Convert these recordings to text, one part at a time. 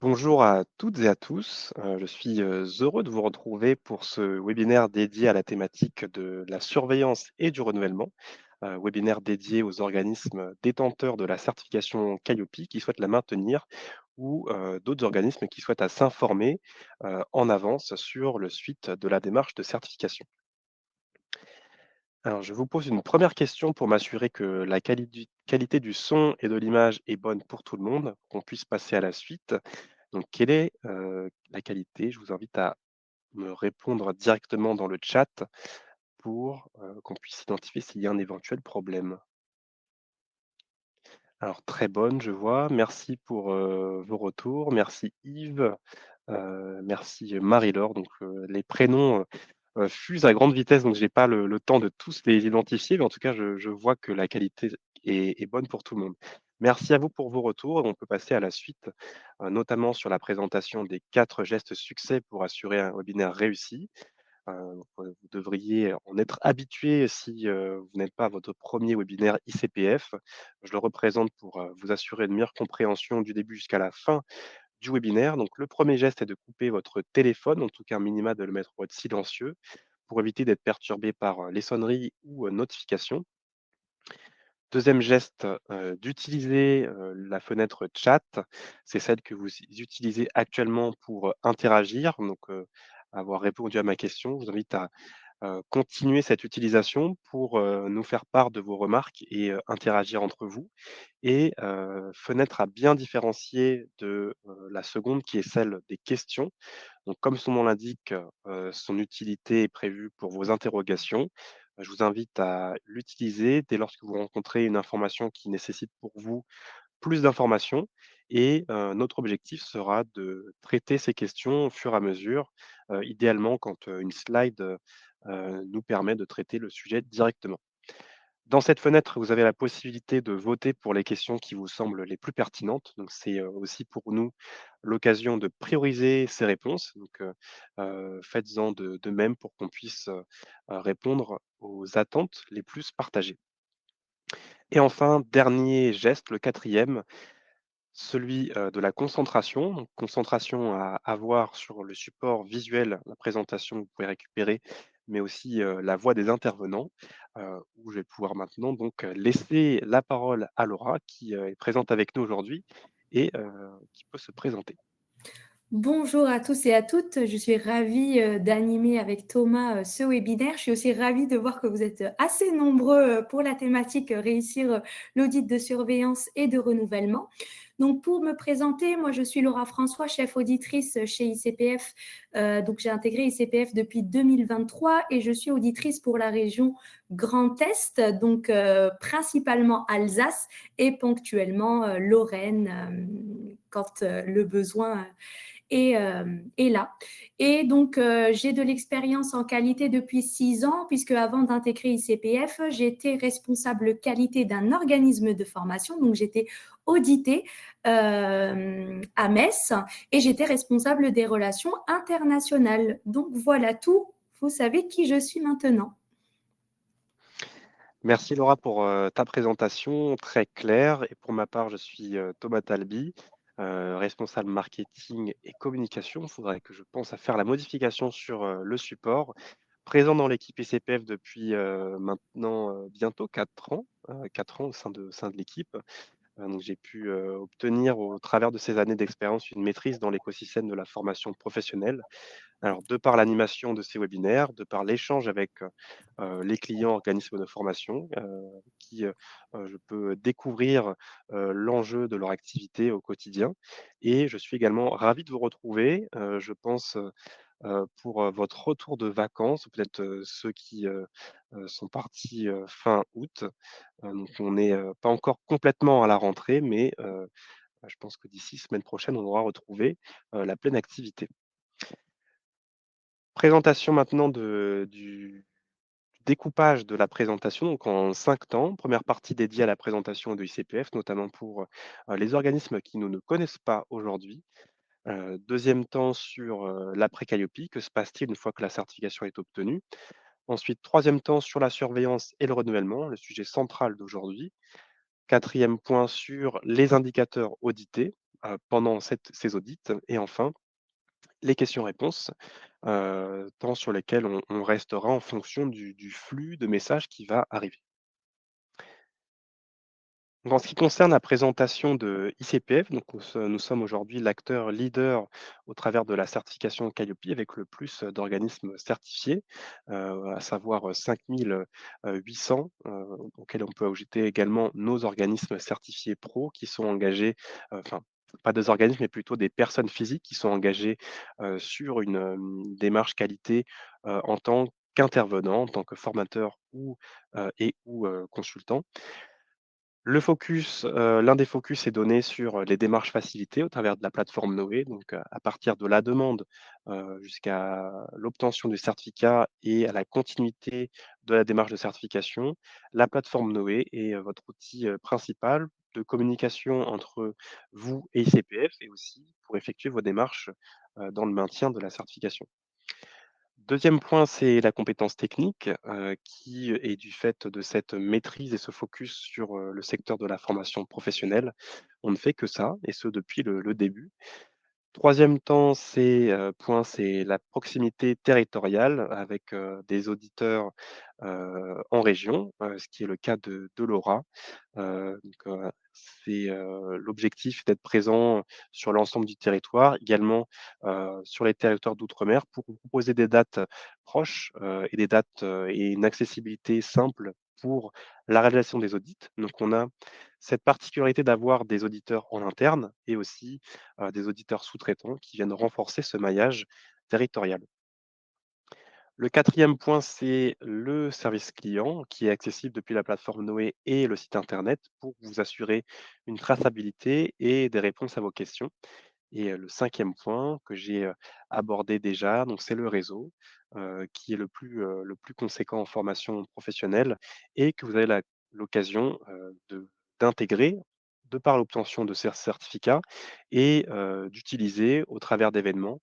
Bonjour à toutes et à tous. Je suis heureux de vous retrouver pour ce webinaire dédié à la thématique de la surveillance et du renouvellement, webinaire dédié aux organismes détenteurs de la certification Calliope qui souhaitent la maintenir ou d'autres organismes qui souhaitent à s'informer en avance sur le suite de la démarche de certification. Alors, je vous pose une première question pour m'assurer que la qualité du son et de l'image est bonne pour tout le monde, qu'on puisse passer à la suite. Donc, quelle est la qualité? Je vous invite à me répondre directement dans le chat pour qu'on puisse identifier s'il y a un éventuel problème. Alors, très bonne, je vois. Merci pour vos retours. Merci Yves. Merci Marie-Laure. Donc, les prénoms fusent à grande vitesse, donc j'ai pas le temps de tous les identifier, mais en tout cas, je vois que la qualité est bonne pour tout le monde. Merci à vous pour vos retours et on peut passer à la suite, notamment sur la présentation des 4 gestes succès pour assurer un webinaire réussi. Vous devriez en être habitué si, vous n'êtes pas à votre premier webinaire ICPF. Je le représente pour, vous assurer une meilleure compréhension du début jusqu'à la fin du webinaire. Donc le premier geste est de couper votre téléphone, en tout cas un minima de le mettre en mode silencieux pour éviter d'être perturbé par les sonneries ou notifications. Deuxième geste, d'utiliser la fenêtre chat. C'est celle que vous utilisez actuellement pour interagir. Donc, avoir répondu à ma question, je vous invite à continuer cette utilisation pour nous faire part de vos remarques et interagir entre vous. Et fenêtre à bien différencier de la seconde qui est celle des questions. Donc comme son nom l'indique, son utilité est prévue pour vos interrogations. Je vous invite à l'utiliser dès lors que vous rencontrez une information qui nécessite pour vous plus d'informations et notre objectif sera de traiter ces questions au fur et à mesure, idéalement quand, une slide, nous permet de traiter le sujet directement. Dans cette fenêtre, vous avez la possibilité de voter pour les questions qui vous semblent les plus pertinentes. Donc, c'est aussi pour nous l'occasion de prioriser ces réponses. Donc, faites-en de même pour qu'on puisse répondre aux attentes les plus partagées. Et enfin, dernier geste, le quatrième, celui de la concentration. Donc, concentration à avoir sur le support visuel, la présentation que vous pouvez récupérer, mais aussi la voix des intervenants, où je vais pouvoir maintenant donc laisser la parole à Laura qui est présente avec nous aujourd'hui et qui peut se présenter. Bonjour à tous et à toutes, je suis ravie d'animer avec Thomas ce webinaire. Je suis aussi ravie de voir que vous êtes assez nombreux pour la thématique réussir l'audit de surveillance et de renouvellement. Donc pour me présenter, moi je suis Laura François, chef auditrice chez ICPF. Donc j'ai intégré ICPF depuis 2023 et je suis auditrice pour la région Grand Est, donc principalement Alsace et ponctuellement Lorraine quand le besoin est là. Et donc, j'ai de l'expérience en qualité depuis 6 ans, puisque avant d'intégrer ICPF, j'étais responsable qualité d'un organisme de formation. Donc, j'étais auditée à Metz et j'étais responsable des relations internationales. Donc, voilà tout. Vous savez qui je suis maintenant. Merci Laura pour ta présentation très claire. Et pour ma part, je suis Thomas Talby, responsable marketing et communication. Il faudrait que je pense à faire la modification sur le support. Présent dans l'équipe ICPF depuis maintenant bientôt 4 ans, 4 ans au sein de l'équipe. Donc j'ai pu obtenir au travers de ces années d'expérience une maîtrise dans l'écosystème de la formation professionnelle. Alors, de par l'animation de ces webinaires, de par l'échange avec les clients, organismes de formation, je peux découvrir l'enjeu de leur activité au quotidien. Et je suis également ravi de vous retrouver. Je pense pour votre retour de vacances, peut-être ceux qui sont partis fin août. Donc, on n'est pas encore complètement à la rentrée, mais je pense que d'ici semaine prochaine, on aura retrouvé la pleine activité. Présentation maintenant du découpage de la présentation, donc en 5 temps. Première partie dédiée à la présentation de ICPF, notamment pour les organismes qui nous ne connaissent pas aujourd'hui. 2e temps sur l'après Calliope, que se passe-t-il une fois que la certification est obtenue? Ensuite, 3e temps sur la surveillance et le renouvellement, le sujet central d'aujourd'hui. 4e point sur les indicateurs audités, pendant ces audits et enfin les questions-réponses, temps sur lesquels on restera en fonction du flux de messages qui va arriver. Donc en ce qui concerne la présentation de ICPF, donc nous sommes aujourd'hui l'acteur leader au travers de la certification Qualiopi avec le plus d'organismes certifiés, à savoir 5 800, auxquels on peut ajouter également nos organismes certifiés pro qui sont engagés, enfin pas des organismes, mais plutôt des personnes physiques qui sont engagées, sur une, démarche qualité, en tant qu'intervenant, en tant que formateur ou consultant. L'un des focus est donné sur, les démarches facilitées au travers de la plateforme Noé, donc à partir de la demande, jusqu'à l'obtention du certificat et à la continuité de la démarche de certification. La plateforme Noé est, votre outil, principal de communication entre vous et ICPF et aussi pour effectuer vos démarches, dans le maintien de la certification. Deuxième point, c'est la compétence technique, qui est du fait de cette maîtrise et ce focus sur, le secteur de la formation professionnelle. On ne fait que ça et ce depuis le début. Troisième temps, point, c'est la proximité territoriale avec, des auditeurs, en région, ce qui est le cas de Laura. L'objectif d'être présent sur l'ensemble du territoire, également, sur les territoires d'outre-mer pour vous proposer des dates proches, et des dates, et une accessibilité simple pour la réalisation des audits. Donc on a cette particularité d'avoir des auditeurs en interne et aussi, des auditeurs sous-traitants qui viennent renforcer ce maillage territorial. Le quatrième point, c'est le service client qui est accessible depuis la plateforme Noé et le site internet pour vous assurer une traçabilité et des réponses à vos questions. Et le cinquième point que j'ai, abordé déjà, donc c'est le réseau, qui est le plus conséquent en formation professionnelle et que vous avez l'occasion, d'intégrer de par l'obtention de ces certificats et d'utiliser au travers d'événements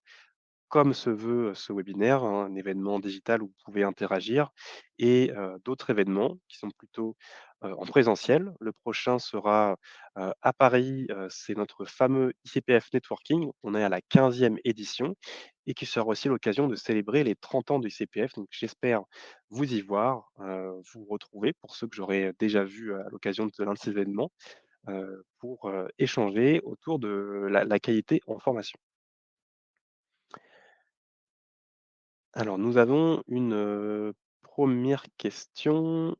comme se veut ce webinaire, hein, un événement digital où vous pouvez interagir et d'autres événements qui sont plutôt, en présentiel. Le prochain sera, à Paris, c'est notre fameux ICPF Networking. On est à la 15e édition et qui sera aussi l'occasion de célébrer les 30 ans du ICPF. Donc j'espère vous y voir, vous retrouver pour ceux que j'aurai déjà vus à l'occasion de l'un de ces événements, pour, échanger autour de la qualité en formation. Alors, nous avons une, 1 question,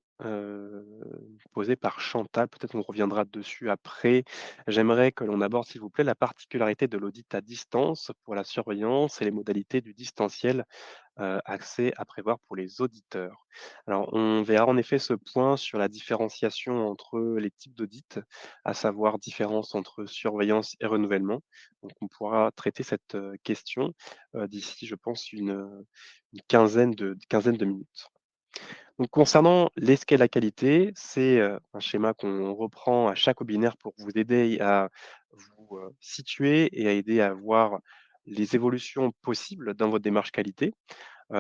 posée par Chantal. Peut-être on reviendra dessus après. J'aimerais que l'on aborde, s'il vous plaît, la particularité de l'audit à distance pour la surveillance et les modalités du distanciel, accès à prévoir pour les auditeurs. Alors, on verra en effet ce point sur la différenciation entre les types d'audits, à savoir différence entre surveillance et renouvellement. Donc on pourra traiter cette, question, d'ici, je pense, une quinzaine de minutes. Donc concernant l'escale à qualité, c'est, un schéma qu'on reprend à chaque webinaire pour vous aider à vous, situer et à aider à voir les évolutions possibles dans votre démarche qualité.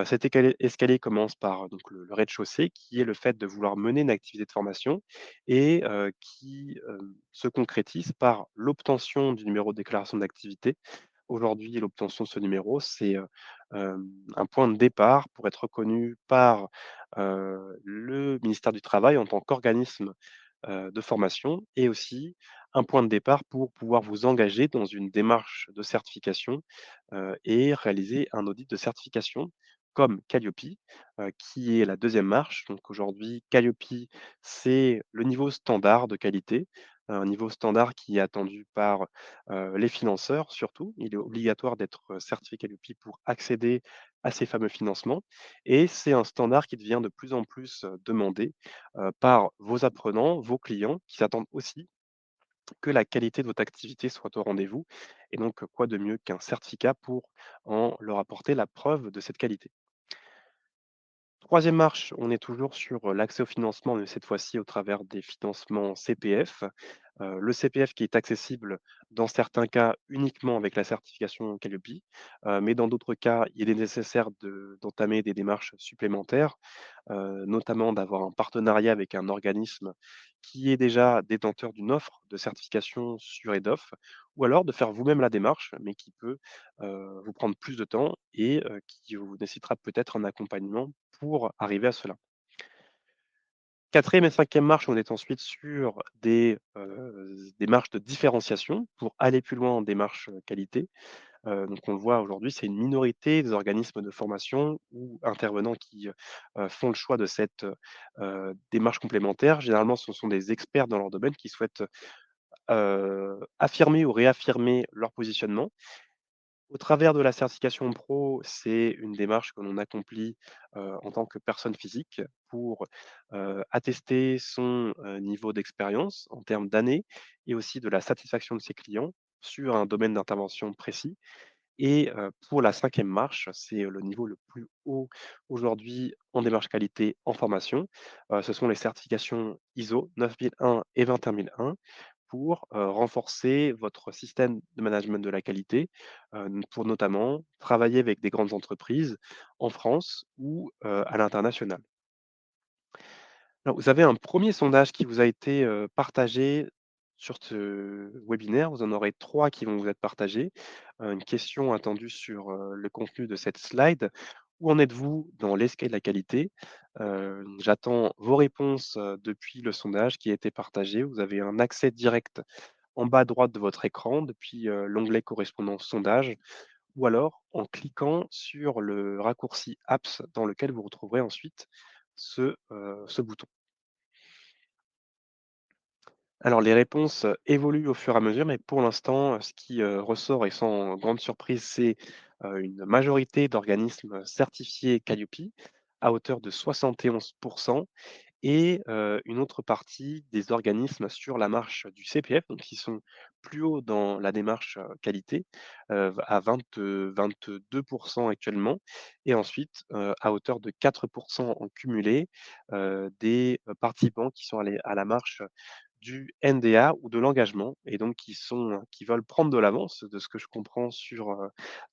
Cet escalier commence par donc le rez-de-chaussée qui est le fait de vouloir mener une activité de formation et qui, se concrétise par l'obtention du numéro de déclaration d'activité. Aujourd'hui, l'obtention de ce numéro, c'est, un point de départ pour être reconnu par, le ministère du Travail en tant qu'organisme, de formation et aussi un point de départ pour pouvoir vous engager dans une démarche de certification, et réaliser un audit de certification comme Calliope, qui est la deuxième marche. Donc aujourd'hui, Calliope, c'est le niveau standard de qualité, un niveau standard qui est attendu par, les financeurs surtout. Il est obligatoire d'être, certifié Calliope pour accéder à ces fameux financements et c'est un standard qui devient de plus en plus, demandé, par vos apprenants, vos clients qui s'attendent aussi que la qualité de votre activité soit au rendez-vous et donc, quoi de mieux qu'un certificat pour en leur apporter la preuve de cette qualité. Troisième marche, on est toujours sur, l'accès au financement, mais cette fois-ci au travers des financements CPF. Le CPF qui est accessible dans certains cas uniquement avec la certification Qualiopi, mais dans d'autres cas, il est nécessaire d'entamer des démarches supplémentaires, notamment d'avoir un partenariat avec un organisme qui est déjà détenteur d'une offre de certification sur EDOF, ou alors de faire vous-même la démarche, mais qui peut, vous prendre plus de temps et qui vous nécessitera peut-être un accompagnement pour arriver à cela. 4e et 5e marche, on est ensuite sur des démarches de différenciation pour aller plus loin en démarche, qualité. Donc on le voit aujourd'hui, c'est une minorité des organismes de formation ou intervenants qui, font le choix de cette, démarche complémentaire. Généralement, ce sont des experts dans leur domaine qui souhaitent, affirmer ou réaffirmer leur positionnement. Au travers de la certification pro, c'est une démarche que l'on accomplit, en tant que personne physique pour, attester son, niveau d'expérience en termes d'années et aussi de la satisfaction de ses clients sur un domaine d'intervention précis. Et pour la 5e marche, c'est le niveau le plus haut aujourd'hui en démarche qualité en formation. Ce sont les certifications ISO 9001 et 21001 pour, renforcer votre système de management de la qualité, pour notamment travailler avec des grandes entreprises en France ou, à l'international. Alors, vous avez un premier sondage qui vous a été, partagé sur ce webinaire. Vous en aurez 3 qui vont vous être partagés. Une question attendue sur, le contenu de cette slide. Où en êtes-vous dans l'escalier de la qualité? J'attends vos réponses, depuis le sondage qui a été partagé. Vous avez un accès direct en bas à droite de votre écran depuis, l'onglet correspondant sondage ou alors en cliquant sur le raccourci apps dans lequel vous retrouverez ensuite ce bouton. Alors les réponses, évoluent au fur et à mesure, mais pour l'instant, ce qui, ressort et sans grande surprise, c'est, une majorité d'organismes certifiés Qualiopi à hauteur de 71 et une autre partie des organismes sur la marche du CPF, donc qui sont plus hauts dans la démarche, qualité, à 22 actuellement et ensuite, à hauteur de 4 en cumulé, des, participants qui sont allés à la marche du NDA ou de l'engagement et donc qui veulent prendre de l'avance, de ce que je comprends sur,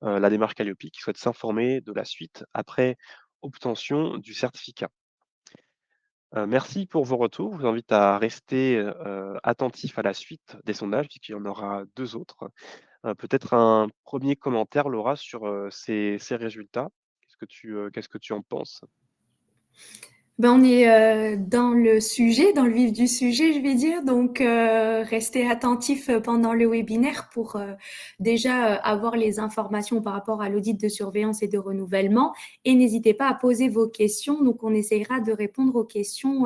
la démarche Qualiopi, qui souhaitent s'informer de la suite après obtention du certificat. Merci pour vos retours. Je vous invite à rester, attentif à la suite des sondages puisqu'il y en aura 2 autres. Peut-être un premier commentaire, Laura, sur, ces résultats? Qu'est-ce que tu en penses? Ben, on est dans le sujet, dans le vif du sujet, je vais dire. Donc, restez attentifs pendant le webinaire pour déjà avoir les informations par rapport à l'audit de surveillance et de renouvellement. Et n'hésitez pas à poser vos questions. Donc, on essayera de répondre aux questions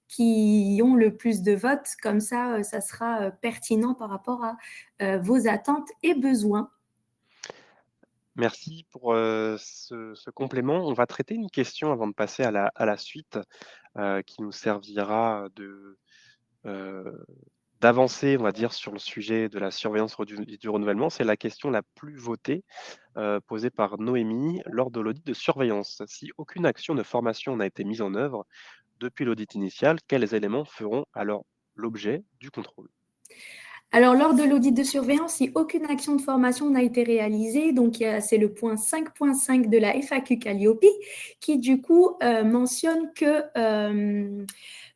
qui ont le plus de votes. Comme ça sera pertinent par rapport à vos attentes et besoins. Merci pour, ce complément. On va traiter une question avant de passer à la suite, qui nous servira heu, d'avancer, on va dire, sur le sujet de la surveillance du renouvellement. C'est la question la plus votée, posée par Noémie lors de l'audit de surveillance. Si aucune action de formation n'a été mise en œuvre depuis l'audit initial, quels éléments feront alors l'objet du contrôle? Alors, lors de l'audit de surveillance, si aucune action de formation n'a été réalisée, donc c'est le point 5.5 de la FAQ Calliope qui du coup mentionne que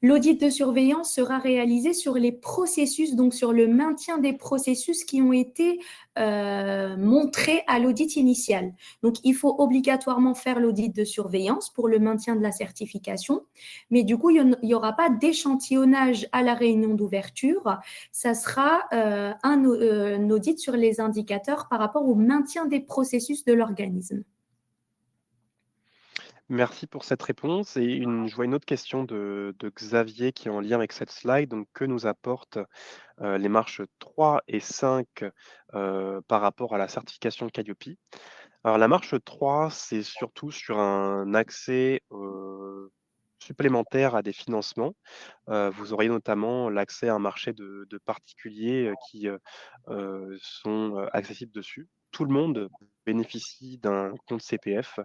l'audit de surveillance sera réalisé sur les processus, donc sur le maintien des processus qui ont été montrés à l'audit initial. Donc, il faut obligatoirement faire l'audit de surveillance pour le maintien de la certification, mais du coup, il n'y aura pas d'échantillonnage à la réunion d'ouverture. Ça sera un audit sur les indicateurs par rapport au maintien des processus de l'organisme. Merci pour cette réponse et je vois une autre question de Xavier qui est en lien avec cette slide. Donc, que nous apportent les marches 3 et 5 par rapport à la certification Calliope? Alors, la marche 3, c'est surtout sur un accès supplémentaire à des financements. Vous auriez notamment l'accès à un marché de particuliers qui sont accessibles dessus. Tout le monde bénéficie d'un compte CPF.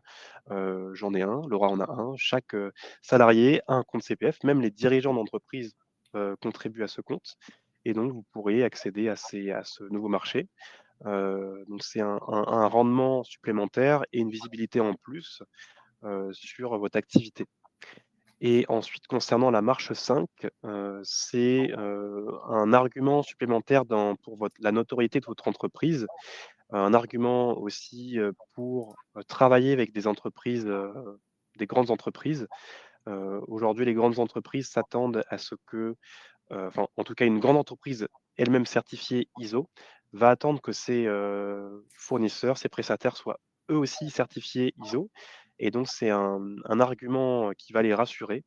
J'en ai un, Laura en a un. Chaque salarié a un compte CPF. Même les dirigeants d'entreprise contribuent à ce compte. et donc vous pourrez accéder à ce nouveau marché. Donc c'est un rendement supplémentaire et une visibilité en plus, sur votre activité. Et ensuite concernant la marche 5, c'est, un argument supplémentaire pour la notoriété de votre entreprise, un argument aussi, pour, travailler avec des entreprises, des grandes entreprises. Aujourd'hui, les grandes entreprises s'attendent à ce que, enfin, en tout cas, une grande entreprise elle-même certifiée ISO va attendre que ses, fournisseurs, ses prestataires soient eux aussi certifiés ISO, et donc c'est un argument qui va les rassurer,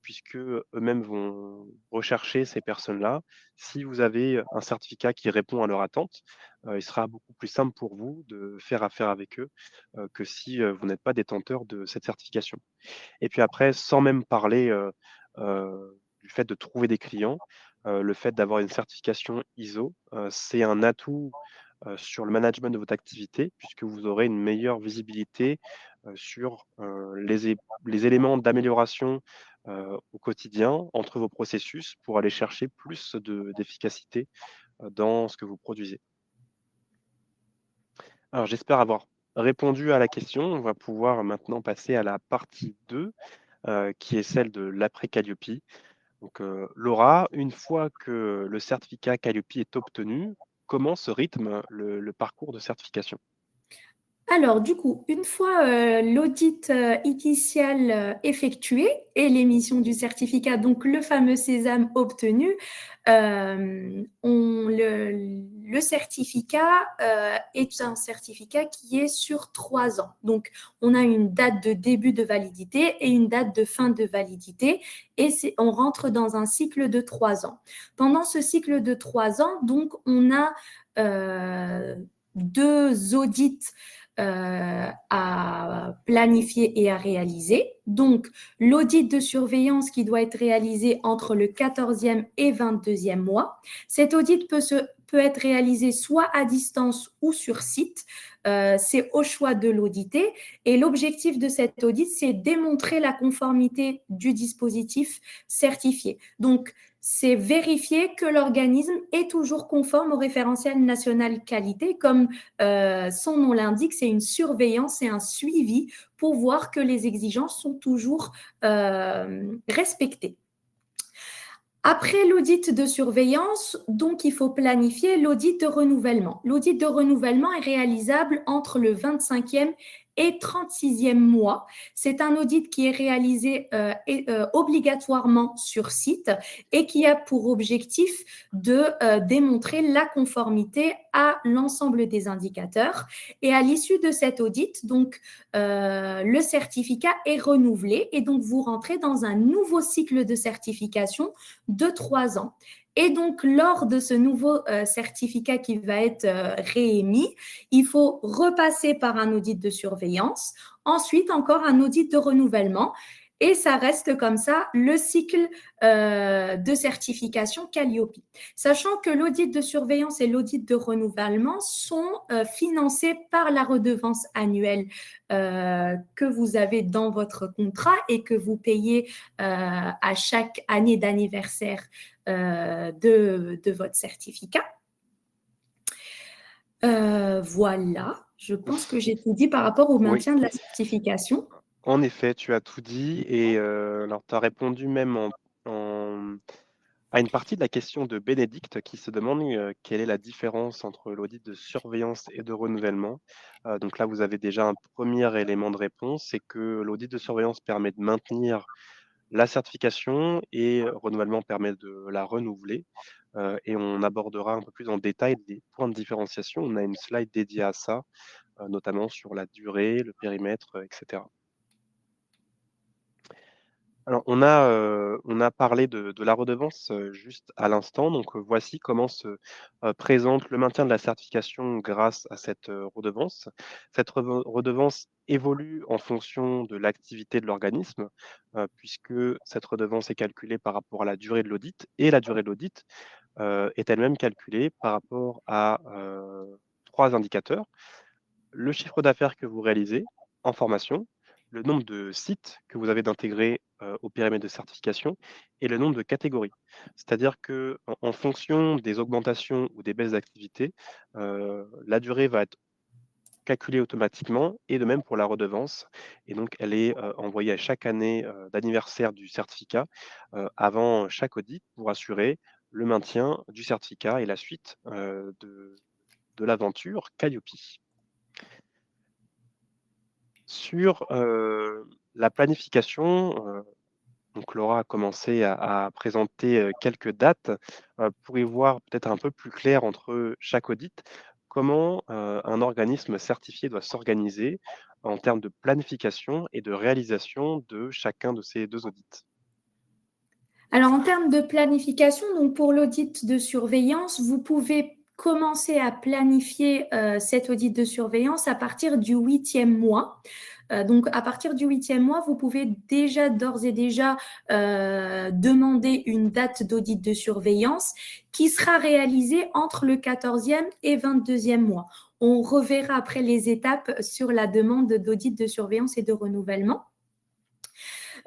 puisque eux-mêmes vont rechercher ces personnes-là. Si vous avez un certificat qui répond à leur attente, il sera beaucoup plus simple pour vous de faire affaire avec eux, que si, vous n'êtes pas détenteur de cette certification. Et puis après, sans même parler, du fait de trouver des clients, le fait d'avoir une certification ISO, c'est un atout, sur le management de votre activité, puisque vous aurez une meilleure visibilité, sur, les éléments d'amélioration, au quotidien entre vos processus pour aller chercher plus d'efficacité, dans ce que vous produisez. Alors j'espère avoir répondu à la question. On va pouvoir maintenant passer à la partie 2, qui est celle de l'après Calliope. Donc, Laura, une fois que le certificat Calliope est obtenu, comment se rythme le parcours de certification? Alors, du coup, une fois l'audit initial effectué et l'émission du certificat, donc le fameux sésame obtenu, le certificat est un certificat qui est sur 3 ans. Donc, on a une date de début de validité et une date de fin de validité, et on rentre dans un cycle de 3 ans. Pendant ce cycle de 3 ans, donc, on a 2 audits à planifier et à réaliser. Donc, l'audit de surveillance qui doit être réalisé entre le 14e et 22e mois. Cet audit peut être réalisé soit à distance ou sur site. C'est au choix de l'audité. Et l'objectif de cet audit, c'est démontrer la conformité du dispositif certifié. Donc, c'est vérifier que l'organisme est toujours conforme au référentiel national qualité. Comme son nom l'indique, c'est une surveillance et un suivi pour voir que les exigences sont toujours respectées. Après l'audit de surveillance, donc il faut planifier l'audit de renouvellement. L'audit de renouvellement est réalisable entre le 25e et 36e mois. C'est un audit qui est réalisé obligatoirement sur site et qui a pour objectif de démontrer la conformité à l'ensemble des indicateurs. Et à l'issue de cet audit, donc, le certificat est renouvelé et donc vous rentrez dans un nouveau cycle de certification de 3 ans. Et donc, lors de ce nouveau certificat qui va être réémis, il faut repasser par un audit de surveillance, ensuite encore un audit de renouvellement, et ça reste comme ça le cycle de certification Calliope. Sachant que l'audit de surveillance et l'audit de renouvellement sont financés par la redevance annuelle que vous avez dans votre contrat et que vous payez à chaque année d'anniversaire de votre certificat. Voilà, je pense que j'ai tout dit par rapport au Oui, maintien de la certification. en effet, tu as tout dit, et alors tu as répondu même à une partie de la question de Bénédicte qui se demande, quelle est la différence entre l'audit de surveillance et de renouvellement? Donc là, vous avez déjà un premier élément de réponse, c'est que l'audit de surveillance permet de maintenir la certification et renouvellement permet de la renouveler, et on abordera un peu plus en détail des points de différenciation. On a une slide dédiée à ça, notamment sur la durée, le périmètre, et cetera. Alors on a parlé de la redevance, juste à l'instant, donc voici comment se, présente le maintien de la certification grâce à cette, redevance. Cette redevance évolue en fonction de l'activité de l'organisme, puisque cette redevance est calculée par rapport à la durée de l'audit, et la durée de l'audit, est elle-même calculée par rapport à, 3 indicateurs: le chiffre d'affaires que vous réalisez en formation, le nombre de sites que vous avez d'intégrer au périmètre de certification et le nombre de catégories. C'est-à-dire qu'en fonction des augmentations ou des baisses d'activité, la durée va être calculée automatiquement et de même pour la redevance et donc elle est, envoyée à chaque année, d'anniversaire du certificat, avant chaque audit pour assurer le maintien du certificat et la suite, de l'aventure Calliope. Sur, la planification, donc Laura a commencé à présenter, quelques dates, pour y voir peut-être un peu plus clair entre chaque audit. Comment, un organisme certifié doit s'organiser en termes de planification et de réalisation de chacun de ces 2 audits? Alors, en termes de planification, donc pour l'audit de surveillance, vous pouvez commencer à planifier cet audit de surveillance à partir du 8e mois. Donc, à partir du 8e mois, vous pouvez déjà, d'ores et déjà, demander une date d'audit de surveillance qui sera réalisée entre le 14e et 22e mois. On reverra après les étapes sur la demande d'audit de surveillance et de renouvellement.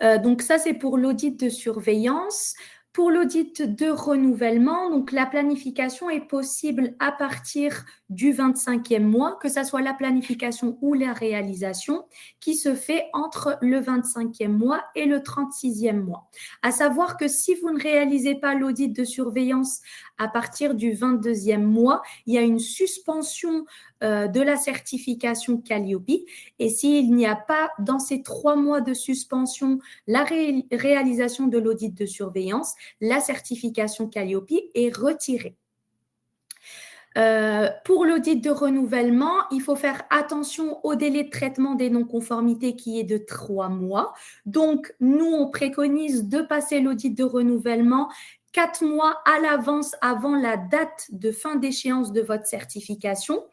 Donc ça, c'est pour l'audit de surveillance. Pour l'audit de renouvellement, donc la planification est possible à partir du 25e mois, que ce soit la planification ou la réalisation, qui se fait entre le 25e mois et le 36e mois. À savoir que si vous ne réalisez pas l'audit de surveillance à partir du 22e mois, il y a une suspension de la certification Calliope. Et s'il n'y a pas dans ces 3 mois de suspension la réalisation de l'audit de surveillance, la certification Calliope est retirée. Pour l'audit de renouvellement, il faut faire attention au délai de traitement des non-conformités qui est de 3 mois. Donc, nous, on préconise de passer l'audit de renouvellement 4 mois à l'avance avant la date de fin d'échéance de votre certification.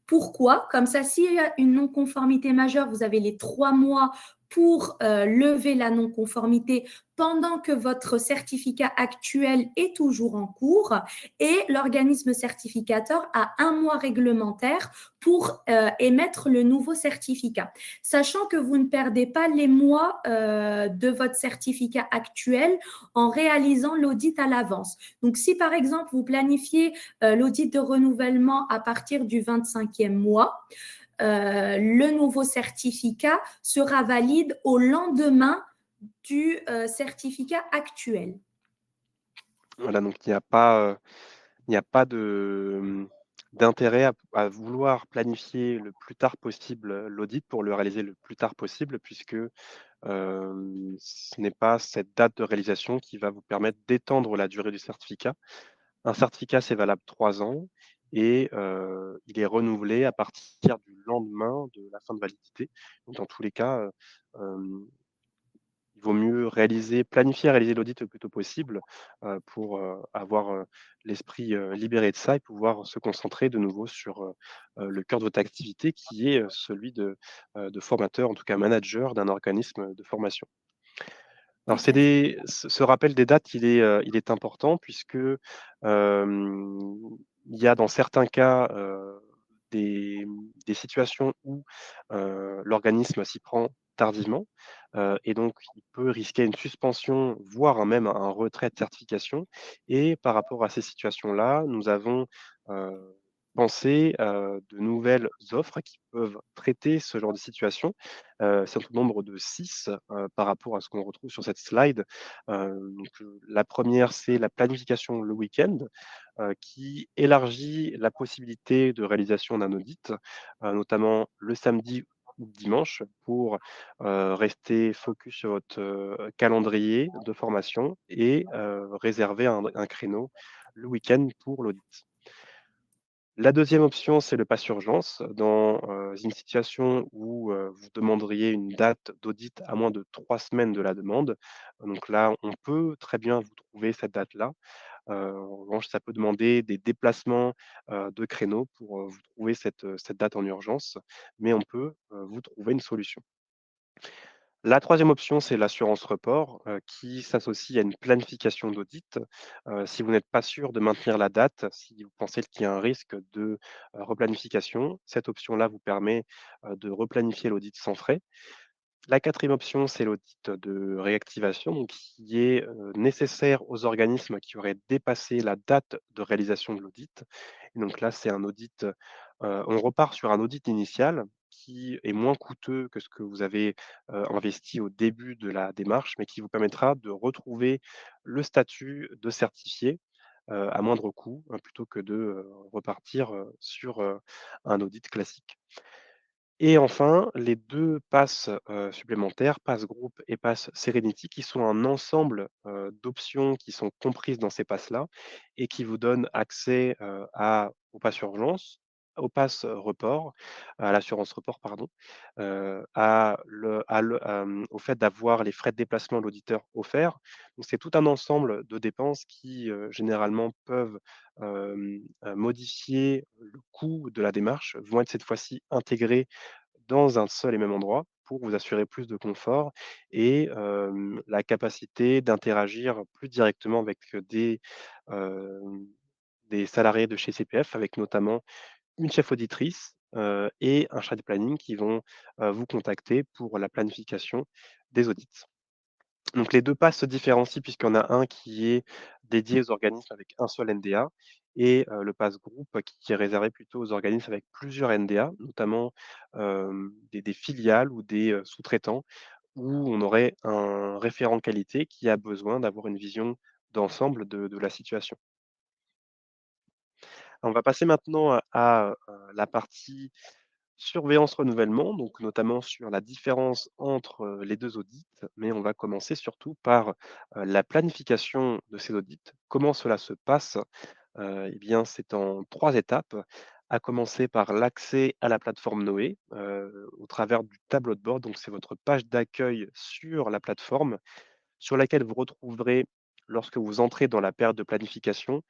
Pourquoi? Comme ça, s'il y a une non-conformité majeure, vous avez les 3 mois pour lever la non-conformité pendant que votre certificat actuel est toujours en cours et l'organisme certificateur a 1 mois réglementaire pour émettre le nouveau certificat. Sachant que vous ne perdez pas les mois de votre certificat actuel en réalisant l'audit à l'avance. Donc, si par exemple, vous planifiez l'audit de renouvellement à partir du 25e mois, le nouveau certificat sera valide au lendemain du certificat actuel. Voilà, donc il n'y a pas de, d'intérêt à vouloir planifier le plus tard possible, l'audit pour le réaliser le plus tard possible puisque, ce n'est pas cette date de réalisation qui va vous permettre d'étendre la durée du certificat. Un certificat, c'est valable 3 ans et il est renouvelé à partir du lendemain de la fin de validité. Donc dans tous les cas, il vaut mieux planifier et réaliser l'audit le plus tôt possible, pour, avoir, l'esprit, libéré de ça et pouvoir se concentrer de nouveau sur, le cœur de votre activité qui est, celui de formateur, en tout cas manager d'un organisme de formation. Alors Tout à fait. ce rappel des dates, il est important puisque, il y a dans certains cas, des des situations où, l'organisme s'y prend tardivement, et donc il peut risquer une suspension, voire même un retrait de certification et par rapport à ces situations-là, nous avons, pensé, de nouvelles offres qui peuvent traiter ce genre de situation. C'est un nombre de 6 par rapport à ce qu'on retrouve sur cette slide. La première, c'est la planification le week-end, qui élargit la possibilité de réalisation d'un audit, notamment le samedi ou le dimanche pour, rester focus sur votre, calendrier de formation et réserver un créneau le week-end pour l'audit. La deuxième option, c'est le pass urgence dans, une situation où, vous demanderiez une date d'audit à moins de 3 semaines de la demande. Donc là, on peut très bien vous trouver cette date-là. En revanche, ça peut demander des déplacements, de créneaux pour, vous trouver cette date en urgence, mais on peut, vous trouver une solution. La troisième option, c'est l'assurance report, qui s'associe à une planification d'audit. Si vous n'êtes pas sûr de maintenir la date, si vous pensez qu'il y a un risque de, replanification, cette option-là vous permet, de replanifier l'audit sans frais. La quatrième option, c'est l'audit de réactivation, donc qui est, nécessaire aux organismes qui auraient dépassé la date de réalisation de l'audit. Et donc là, c'est un audit, on repart sur un audit initial qui est moins coûteux que ce que vous avez, investi au début de la démarche, mais qui vous permettra de retrouver le statut de certifié, à moindre coût, plutôt que de, repartir, sur, un audit classique. Et enfin, les 2 passes, supplémentaires, Pass Group et Pass Serenity, qui sont un ensemble, d'options qui sont comprises dans ces passes-là et qui vous donnent accès, au pass urgence, au pass, report, à l'assurance report, pardon, au fait d'avoir les frais de déplacement de l'auditeur offerts. Donc c'est tout un ensemble de dépenses qui, généralement peuvent, modifier le coût de la démarche, vont être cette fois-ci intégrées dans un seul et même endroit pour vous assurer plus de confort et la capacité d'interagir plus directement avec, hem, des salariés de chez CPF, avec notamment une chef auditrice, et un chargé de planning qui vont, vous contacter pour la planification des audits. Donc les 2 passes se différencient puisqu'il y en a un qui est dédié aux organismes avec un seul NDA et le pass groupe qui est réservé plutôt aux organismes avec plusieurs NDA, notamment, des filiales ou des, sous-traitants où on aurait un référent qualité qui a besoin d'avoir une vision d'ensemble de la situation. On va passer maintenant la partie surveillance renouvellement, donc notamment sur la différence entre, les 2 audits, mais on va commencer surtout par, la planification de ces audits. Comment cela se passe? Et bien, c'est en 3 étapes, à commencer par l'accès à la plateforme Noé, au travers du tableau de bord. Donc c'est votre page d'accueil sur la plateforme, sur laquelle vous retrouverez, lorsque vous entrez dans la période de planification,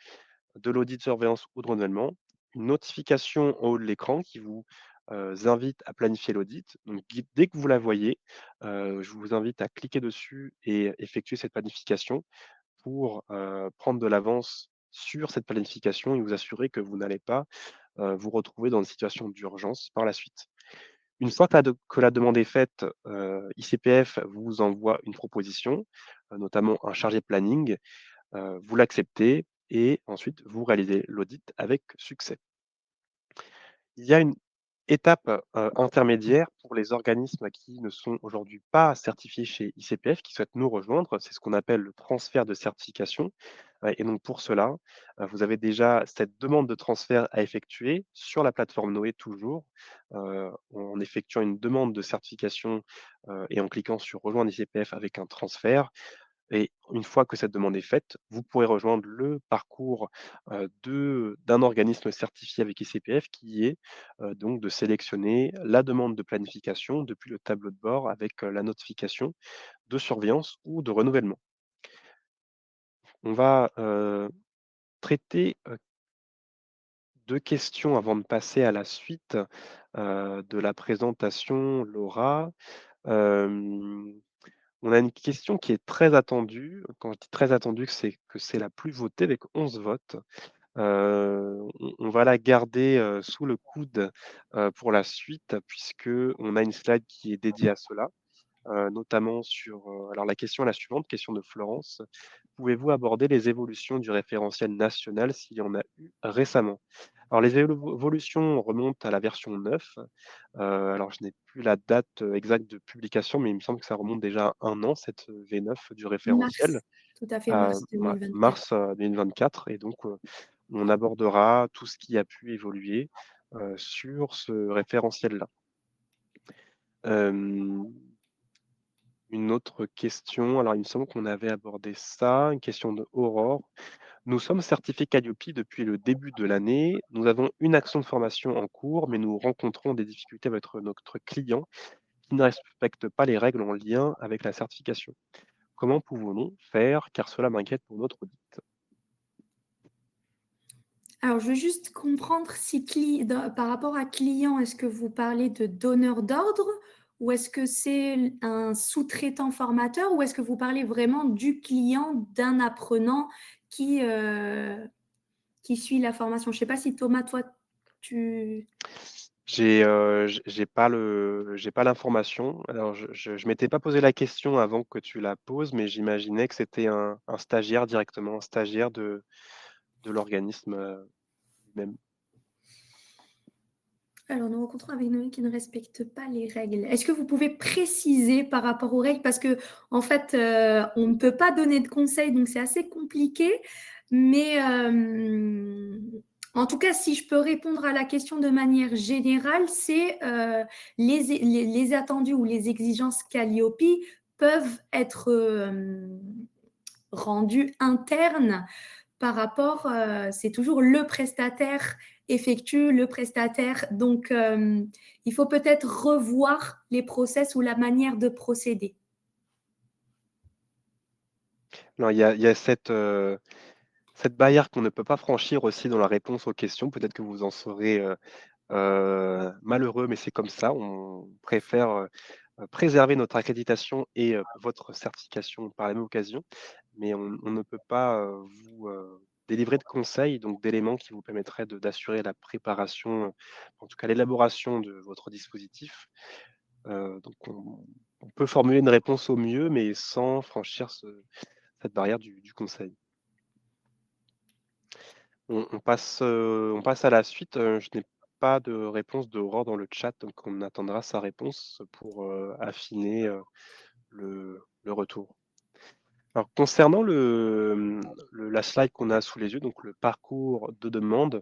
de l'audit de surveillance ou de renouvellement, une notification en haut de l'écran qui vous, invite à planifier l'audit. Donc dès que vous la voyez, je vous invite à cliquer dessus et effectuer cette planification pour, prendre de l'avance sur cette planification et vous assurer que vous n'allez pas, vous retrouver dans une situation d'urgence par la suite. Une fois que la demande est faite, ICPF vous envoie une proposition, notamment un chargé de planning. Vous l'acceptez et ensuite vous réalisez l'audit avec succès. Il y a une étape, intermédiaire pour les organismes qui ne sont aujourd'hui pas certifiés chez ICPF, qui souhaitent nous rejoindre. C'est ce qu'on appelle le transfert de certification, et donc pour cela, vous avez déjà cette demande de transfert à effectuer sur la plateforme Noé toujours, en effectuant une demande de certification, et en cliquant sur «Rejoindre ICPF avec un transfert». Et une fois que cette demande est faite, vous pourrez rejoindre le parcours, d'un organisme certifié avec ICPF qui est, donc de sélectionner la demande de planification depuis le tableau de bord avec, la notification de surveillance ou de renouvellement. On va, traiter, 2 questions avant de passer à la suite, de la présentation, Laura. Hem On a une question qui est très attendue. Quand je dis très attendue, c'est que c'est la plus votée avec 11 votes. On va la garder, sous le coude, pour la suite puisque on a une slide qui est dédiée à cela, notamment sur, alors la question est la suivante, question de Florence: «Pouvez-vous aborder les évolutions du référentiel national s'il y en a eu récemment?» Alors les évolutions remontent à la version 9. Alors je n'ai plus la date, exacte de publication, mais il me semble que ça remonte déjà à 1 an, cette, V9 du référentiel, Mars, tout à fait, mars ouais, 2024. mars, 2024 et donc on abordera tout ce qui a pu évoluer, sur ce référentiel-là. Hem, une autre question, alors il me semble qu'on avait abordé ça, une question de Aurore. Nous sommes certifiés Qualiopi depuis le début de l'année. Nous avons une action de formation en cours, mais nous rencontrons des difficultés avec notre client qui ne respectent pas les règles en lien avec la certification. Comment pouvons-nous faire? Car cela m'inquiète pour notre audit. Alors, je veux juste comprendre si par rapport à client, est-ce que vous parlez de donneur d'ordre ou est-ce que c'est un sous-traitant formateur ou est-ce que vous parlez vraiment du client, d'un apprenant qui, heu, qui suit la formation? Je ne sais pas si Thomas, toi, tu J'ai pas l'information. Alors je m'étais pas posé la question avant que tu la poses, mais j'imaginais que c'était un stagiaire directement, un stagiaire de l'organisme, lui-même. Alors, nous rencontrons avec Noé qui ne respecte pas les règles. Est-ce que vous pouvez préciser par rapport aux règles? Parce que, en fait, on ne peut pas donner de conseils, donc c'est assez compliqué. Mais en tout cas, si je peux répondre à la question de manière générale, c'est les attendus ou les exigences Calliope peuvent être rendus internes par rapport, c'est toujours le prestataire effectue, le prestataire. Donc, il faut peut-être revoir les process ou la manière de procéder. Non, il y a cette barrière qu'on ne peut pas franchir aussi dans la réponse aux questions. Peut-être que vous en serez, malheureux, mais c'est comme ça. On préfère, préserver notre accréditation et votre certification par la même occasion, mais on ne peut pas, vous, délivrer de conseils, donc d'éléments qui vous permettraient d'assurer la préparation, en tout cas l'élaboration de votre dispositif. Donc on peut formuler une réponse au mieux, mais sans franchir cette barrière du conseil. On passe à la suite, je n'ai pas de réponse d'Aurore dans le chat, donc on attendra sa réponse pour, affiner, le retour. Alors concernant la slide qu'on a sous les yeux, donc le parcours de demande,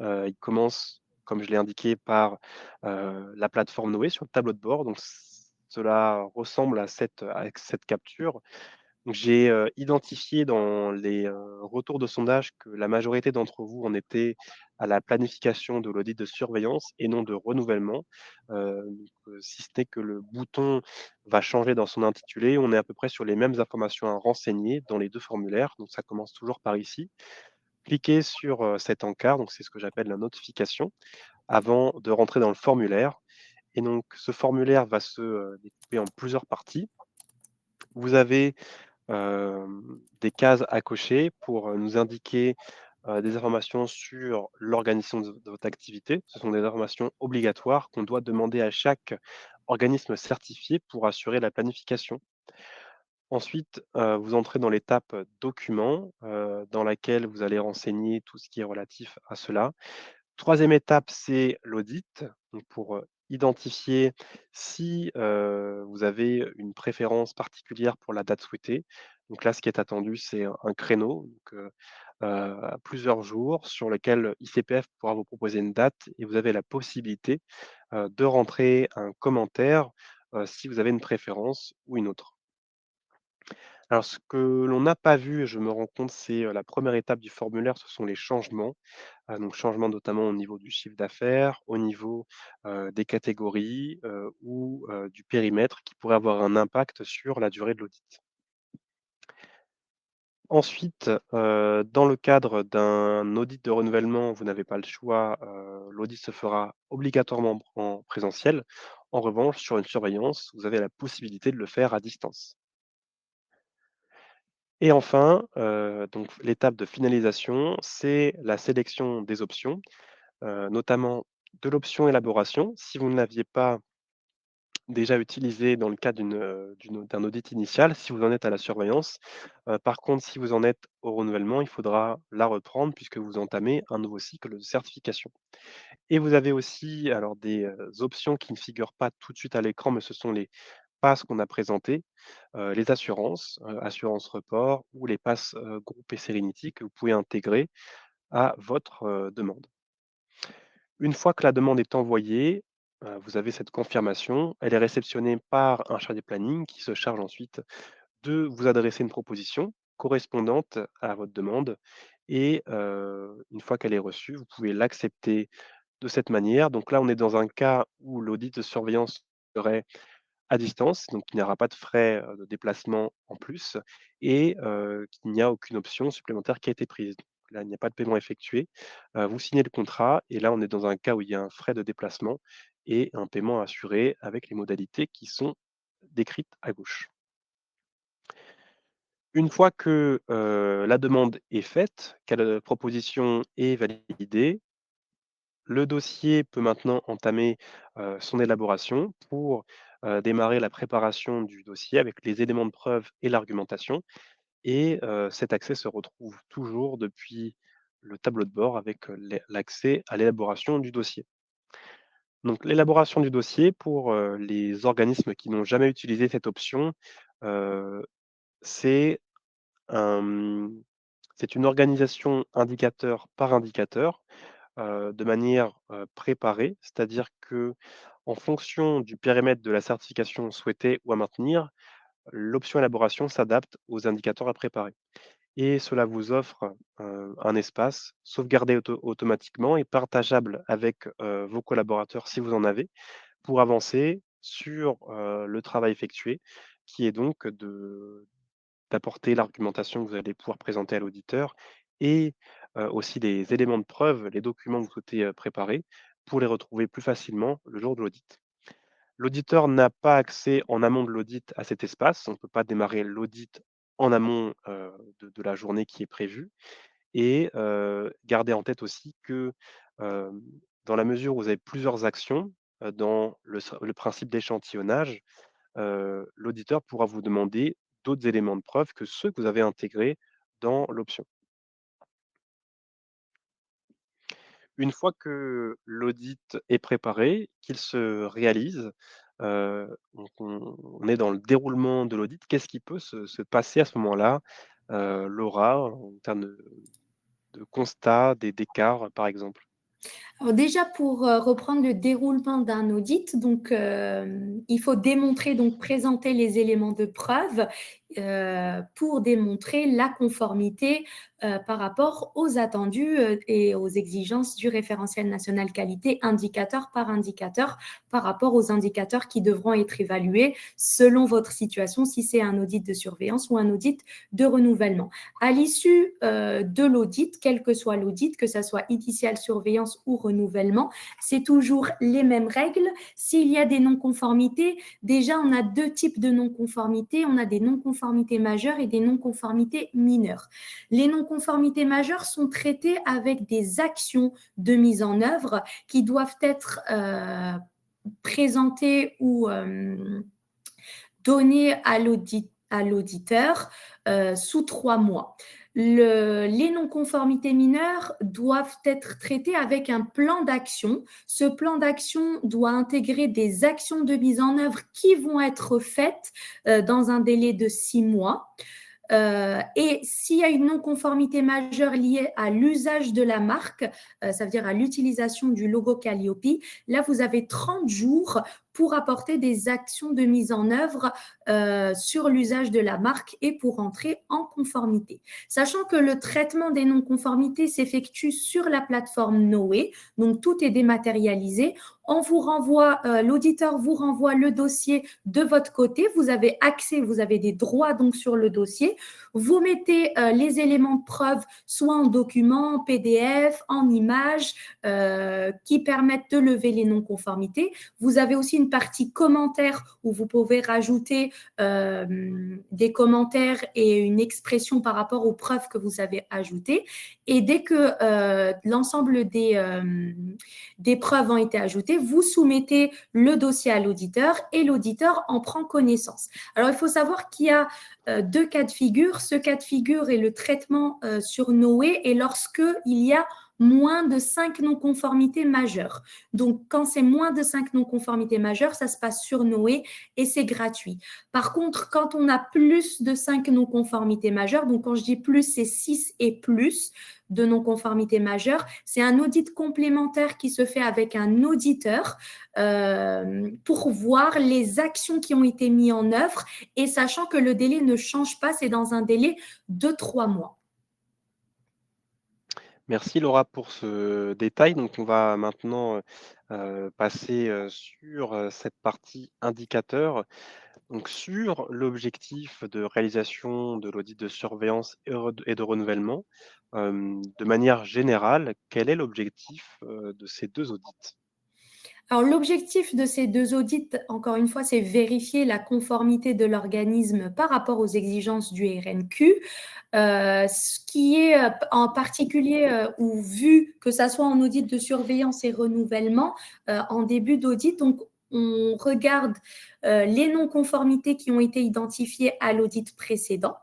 il commence, comme je l'ai indiqué, par, la plateforme Noé sur le tableau de bord. Donc cela ressemble à cette capture. Donc j'ai, identifié dans les, retours de sondage que la majorité d'entre vous en étaient à la planification de l'audit de surveillance et non de renouvellement. Si ce n'est que le bouton va changer dans son intitulé, on est à peu près sur les mêmes informations à renseigner dans les 2 formulaires, donc ça commence toujours par ici. Cliquez sur, cet encart, donc c'est ce que j'appelle la notification, avant de rentrer dans le formulaire et donc ce formulaire va se, découper en plusieurs parties. Vous avez des cases à cocher pour, nous indiquer, des informations sur l'organisation de votre activité. Ce sont des informations obligatoires qu'on doit demander à chaque organisme certifié pour assurer la planification. Ensuite, vous entrez dans l'étape, documents, dans laquelle vous allez renseigner tout ce qui est relatif à cela. Troisième étape, c'est l'audit, donc pour, identifier si, vous avez une préférence particulière pour la date souhaitée. Donc là, ce qui est attendu, c'est un créneau, donc plusieurs jours sur lequel ICPF pourra vous proposer une date et vous avez la possibilité, de rentrer un commentaire, si vous avez une préférence ou une autre. Alors ce que l'on n'a pas vu et je me rends compte, c'est, la première étape du formulaire, ce sont les changements. Donc changement notamment au niveau du chiffre d'affaires, au niveau, des catégories, ou, du périmètre qui pourrait avoir un impact sur la durée de l'audit. Ensuite, dans le cadre d'un audit de renouvellement, vous n'avez pas le choix, l'audit se fera obligatoirement en présentiel. En revanche, sur une surveillance, vous avez la possibilité de le faire à distance. Et enfin, donc l'étape de finalisation, c'est la sélection des options. Notamment de l'option élaboration. Si vous ne l'aviez pas déjà utilisé dans le cadre d'un audit initial, si vous en êtes à la surveillance. Par contre, si vous en êtes au renouvellement, il faudra la reprendre puisque vous entamez un nouveau cycle de certification. Et vous avez aussi alors des, options qui ne figurent pas tout de suite à l'écran, mais ce sont les passes qu'on a présentées, les assurances, assurance report ou les passes, groupe et Serenity que vous pouvez intégrer à votre, demande. Une fois que la demande est envoyée, vous avez cette confirmation. Elle est réceptionnée par un chargé de planning qui se charge ensuite de vous adresser une proposition correspondante à votre demande et une fois qu'elle est reçue, vous pouvez l'accepter de cette manière. Donc là, on est dans un cas où l'audit de surveillance serait à distance, donc il n'y aura pas de frais, de déplacement en plus et qu'il n'y a aucune option supplémentaire qui a été prise. Donc là, il n'y a pas de paiement effectué. Vous signez le contrat et là, on est dans un cas où il y a un frais de déplacement et un paiement assuré avec les modalités qui sont décrites à gauche. Une fois que, la demande est faite, que la proposition est validée, Le dossier peut maintenant entamer, son élaboration pour, démarrer la préparation du dossier avec les éléments de preuve et l'argumentation et cet accès se retrouve toujours depuis le tableau de bord avec, l'accès à l'élaboration du dossier. Donc l'élaboration du dossier pour, les organismes qui n'ont jamais utilisé cette option, heu, c'est un, c'est une organisation indicateur par indicateur, de manière, préparée. C'est-à-dire que en fonction du périmètre de la certification souhaitée ou à maintenir, l'option élaboration s'adapte aux indicateurs à préparer et cela vous offre, un espace sauvegardé automatiquement et partageable avec, vos collaborateurs si vous en avez, pour avancer sur, le travail effectué qui est donc d'apporter l'argumentation que vous allez pouvoir présenter à l'auditeur et aussi les éléments de preuve, les documents que vous souhaitez, préparer pour les retrouver plus facilement le jour de l'audit. L'auditeur n'a pas accès en amont de l'audit à cet espace. On ne peut pas démarrer l'audit en amont, de la journée qui est prévue et gardez en tête aussi que, hem, dans la mesure où vous avez plusieurs actions, dans le principe d'échantillonnage, l'auditeur pourra vous demander d'autres éléments de preuve que ceux que vous avez intégrés dans l'option. Une fois que l'audit est préparé, qu'il se réalise, donc on est dans le déroulement de l'audit. Qu'est-ce qui peut se passer à ce moment-là, Laura, en termes de constat, d'écarts, par exemple? Alors déjà pour reprendre le déroulement d'un audit, donc il faut démontrer, donc présenter les éléments de preuve pour démontrer la conformité par rapport aux attendus et aux exigences du référentiel national qualité indicateur par indicateur par rapport aux indicateurs qui devront être évalués selon votre situation, si c'est un audit de surveillance ou un audit de renouvellement. À l'issue de l'audit, quel que soit l'audit, que ce soit initial, surveillance ou renouvellement, c'est toujours les mêmes règles. S'il y a des non-conformités, déjà on a deux types de non-conformités. On a des non-conformités majeures et des non-conformités mineures. Les non-conformités majeures sont traitées avec des actions de mise en œuvre qui doivent être présentées ou données à l'auditeur sous 3 mois. Les non-conformités mineures doivent être traitées avec un plan d'action. Ce plan d'action doit intégrer des actions de mise en œuvre qui vont être faites dans un délai de 6 mois. Et s'il y a une non-conformité majeure liée à l'usage de la marque, ça veut dire à l'utilisation du logo Calliope, là, vous avez 30 jours pour apporter des actions de mise en œuvre sur l'usage de la marque et pour entrer en conformité. Sachant que le traitement des non-conformités s'effectue sur la plateforme Noé, donc tout est dématérialisé. On vous renvoie, l'auditeur vous renvoie le dossier de votre côté. Vous avez accès, vous avez des droits donc sur le dossier. Vous mettez les éléments de preuve soit en document, en PDF, en image, qui permettent de lever les non-conformités. Vous avez aussi une partie commentaires où vous pouvez rajouter des commentaires et une expression par rapport aux preuves que vous avez ajoutées. Et dès que l'ensemble des preuves ont été ajoutées, vous soumettez le dossier à l'auditeur et l'auditeur en prend connaissance. Alors, il faut savoir qu'il y a deux cas de figure. Ce cas de figure est le traitement sur Noé et lorsque il y a moins de 5 non-conformités majeures. Donc, quand c'est moins de 5 non-conformités majeures, ça se passe sur Noé et c'est gratuit. Par contre, quand on a plus de 5 non-conformités majeures, donc quand je dis plus, c'est 6 et plus de non-conformités majeures, c'est un audit complémentaire qui se fait avec un auditeur pour voir les actions qui ont été mises en œuvre et sachant que le délai ne change pas, c'est dans un délai de 3 mois. Merci Laura pour ce détail. Donc on va maintenant, passer, sur, cette partie indicateur. Donc sur l'objectif de réalisation de l'audit de surveillance et de renouvellement, de manière générale, quel est l'objectif, de ces 2 audits? Alors, l'objectif de ces 2 audits, encore une fois, c'est vérifier la conformité de l'organisme par rapport aux exigences du RNQ. Ce qui est en particulier, ou vu que ça soit en audit de surveillance et renouvellement, en début d'audit, donc on regarde les non-conformités qui ont été identifiées à l'audit précédent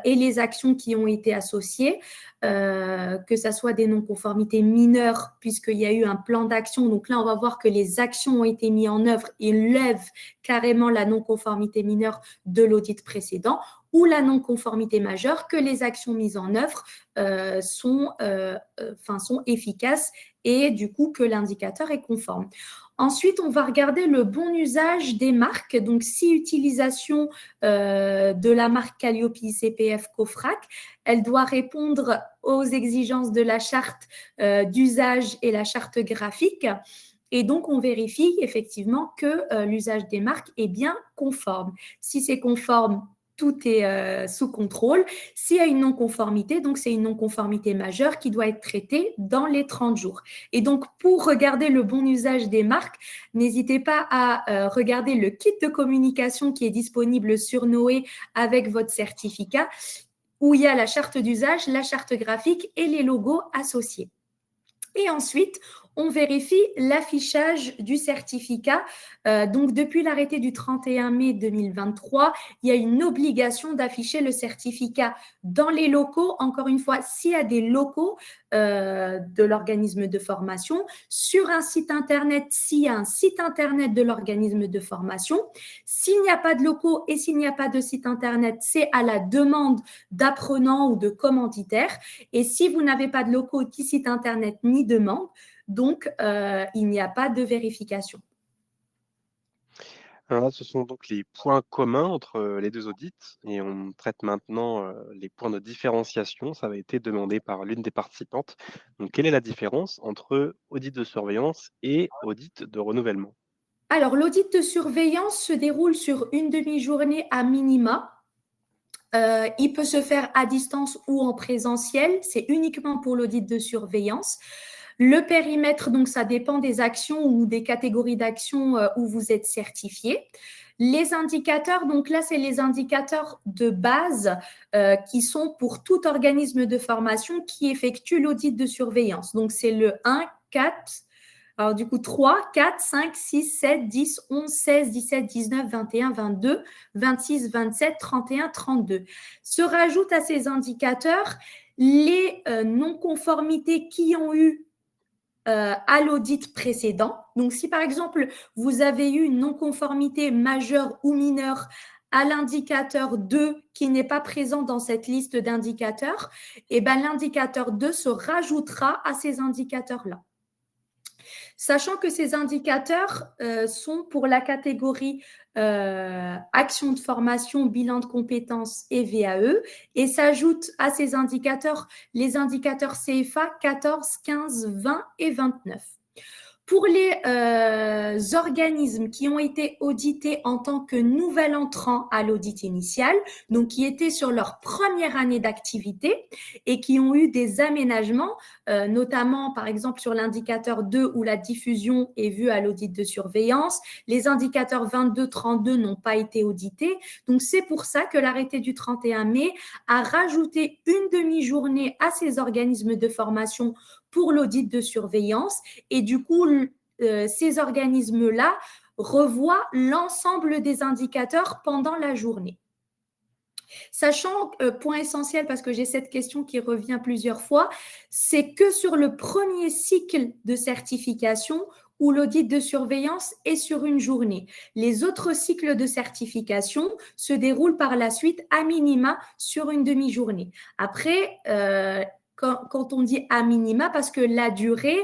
et les actions qui ont été associées, que ça soit des non-conformités mineures, puisqu'il y a eu un plan d'action. Donc là, on va voir que les actions ont été mises en œuvre et lèvent carrément la non-conformité mineure de l'audit précédent, ou la non-conformité majeure, que les actions mises en œuvre sont efficaces et du coup que l'indicateur est conforme. Ensuite, on va regarder le bon usage des marques. Donc, si utilisation de la marque Calliope CPF COFRAC, elle doit répondre aux exigences de la charte d'usage et la charte graphique. Et donc, on vérifie effectivement que l'usage des marques est bien conforme. Si c'est conforme, tout est sous contrôle. S'il y a une non-conformité, donc c'est une non-conformité majeure qui doit être traitée dans les 30 jours. Et donc, pour regarder le bon usage des marques, n'hésitez pas à regarder le kit de communication qui est disponible sur Noé avec votre certificat, où il y a la charte d'usage, la charte graphique et les logos associés. Et ensuite, on vérifie l'affichage du certificat. Donc, depuis l'arrêté du 31 mai 2023, il y a une obligation d'afficher le certificat dans les locaux. Encore une fois, s'il y a des locaux de l'organisme de formation, sur un site Internet, s'il y a un site Internet de l'organisme de formation. S'il n'y a pas de locaux et s'il n'y a pas de site Internet, c'est à la demande d'apprenants ou de commanditaires. Et si vous n'avez pas de locaux, ni site Internet, ni demande, donc il n'y a pas de vérification. Alors là, ce sont donc les points communs entre les 2 audits et on traite maintenant les points de différenciation. Ça avait été demandé par l'une des participantes. Donc, quelle est la différence entre audit de surveillance et audit de renouvellement? Alors, l'audit de surveillance se déroule sur une demi-journée à minima. Il peut se faire à distance ou en présentiel. C'est uniquement pour l'audit de surveillance. Le périmètre, donc, ça dépend des actions ou des catégories d'actions où vous êtes certifié. Les indicateurs, donc là, c'est les indicateurs de base qui sont pour tout organisme de formation qui effectue l'audit de surveillance. Donc, c'est le 1, 4, alors du coup 3, 4, 5, 6, 7, 10, 11, 16, 17, 19, 21, 22, 26, 27, 31, 32. Se rajoutent à ces indicateurs les non-conformités qui ont eu à l'audit précédent. Donc, si par exemple, vous avez eu une non-conformité majeure ou mineure à l'indicateur 2 qui n'est pas présent dans cette liste d'indicateurs, eh ben, l'indicateur 2 se rajoutera à ces indicateurs-là. Sachant que ces indicateurs sont pour la catégorie action de formation, bilan de compétences et VAE et s'ajoutent à ces indicateurs les indicateurs CFA 14, 15, 20 et 29. Pour les organismes qui ont été audités en tant que nouvel entrant à l'audit initial, donc qui étaient sur leur première année d'activité et qui ont eu des aménagements, notamment par exemple sur l'indicateur 2 où la diffusion est vue à l'audit de surveillance, les indicateurs 22, 32 n'ont pas été audités. Donc c'est pour ça que l'arrêté du 31 mai a rajouté une demi-journée à ces organismes de formation pour l'audit de surveillance et du coup, ces organismes-là revoient l'ensemble des indicateurs pendant la journée. Sachant, point essentiel, parce que j'ai cette question qui revient plusieurs fois, c'est que sur le premier cycle de certification où l'audit de surveillance est sur une journée. Les autres cycles de certification se déroulent par la suite à minima sur une demi-journée. Après, quand on dit à minima, parce que la durée,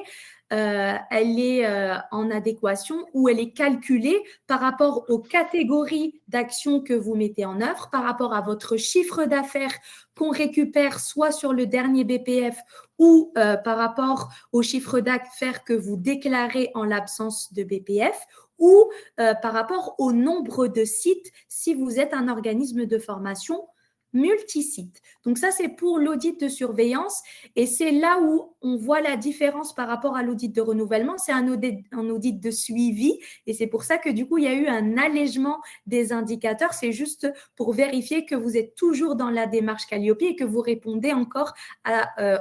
elle est en adéquation ou elle est calculée par rapport aux catégories d'actions que vous mettez en œuvre, par rapport à votre chiffre d'affaires qu'on récupère soit sur le dernier BPF ou par rapport au chiffre d'affaires que vous déclarez en l'absence de BPF ou par rapport au nombre de sites si vous êtes un organisme de formation multisite. Donc ça, c'est pour l'audit de surveillance et c'est là où on voit la différence par rapport à l'audit de renouvellement. C'est un audit de suivi et c'est pour ça que du coup, il y a eu un allègement des indicateurs. C'est juste pour vérifier que vous êtes toujours dans la démarche Calliope et que vous répondez encore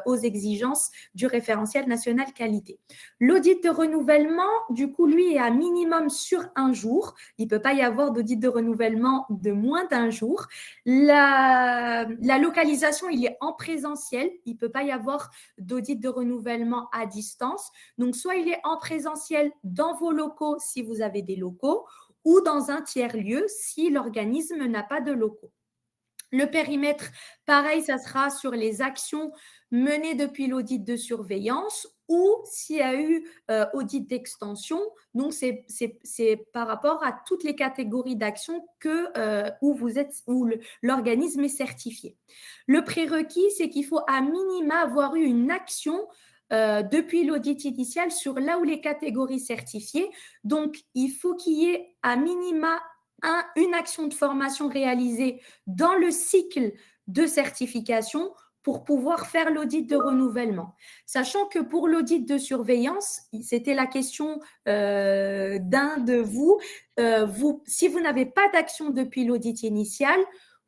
aux exigences du référentiel national qualité. L'audit de renouvellement, du coup, lui est à minimum sur un jour. Il ne peut pas y avoir d'audit de renouvellement de moins d'un jour. La localisation, il est en présentiel. Il ne peut pas y avoir d'audit de renouvellement à distance. Donc, soit il est en présentiel dans vos locaux si vous avez des locaux ou dans un tiers-lieu si l'organisme n'a pas de locaux. Le périmètre, pareil, ça sera sur les actions menées depuis l'audit de surveillance ou s'il y a eu audit d'extension. Donc, c'est par rapport à toutes les catégories d'actions où l'organisme est certifié. Le prérequis, c'est qu'il faut à minima avoir eu une action depuis l'audit initial sur là où les catégories certifiées. Donc, il faut qu'il y ait à minima une action de formation réalisée dans le cycle de certification pour pouvoir faire l'audit de renouvellement. Sachant que pour l'audit de surveillance, c'était la question d'un de vous, si vous n'avez pas d'action depuis l'audit initial,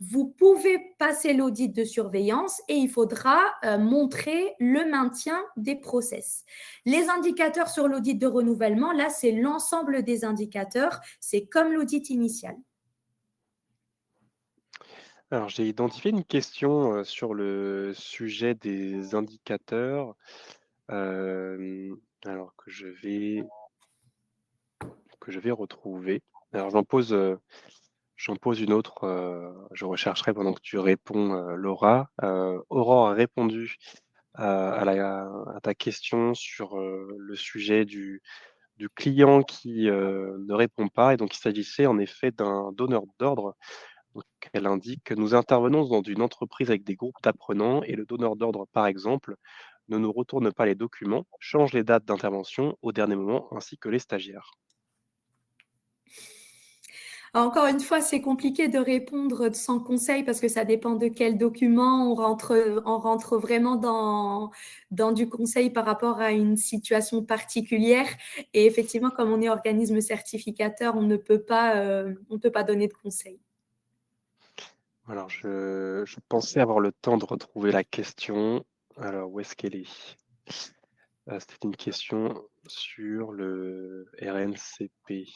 vous pouvez passer l'audit de surveillance et il faudra montrer le maintien des process. Les indicateurs sur l'audit de renouvellement, là, c'est l'ensemble des indicateurs. C'est comme l'audit initial. Alors, j'ai identifié une question sur le sujet des indicateurs, alors que je vais retrouver. Alors, j'en pose une autre, je rechercherai pendant que tu réponds, Laura. Aurore a répondu à ta question sur le sujet du client qui ne répond pas. Et donc, il s'agissait en effet d'un donneur d'ordre. Donc, elle indique que nous intervenons dans une entreprise avec des groupes d'apprenants et le donneur d'ordre, par exemple, ne nous retourne pas les documents, change les dates d'intervention au dernier moment, ainsi que les stagiaires. Encore une fois, c'est compliqué de répondre sans conseil parce que ça dépend de quel document. On rentre vraiment dans du conseil par rapport à une situation particulière. Et effectivement, comme on est organisme certificateur, on ne peut pas donner de conseils. Alors, je pensais avoir le temps de retrouver la question. Alors, où est-ce qu'elle est? C'était une question sur le RNCP.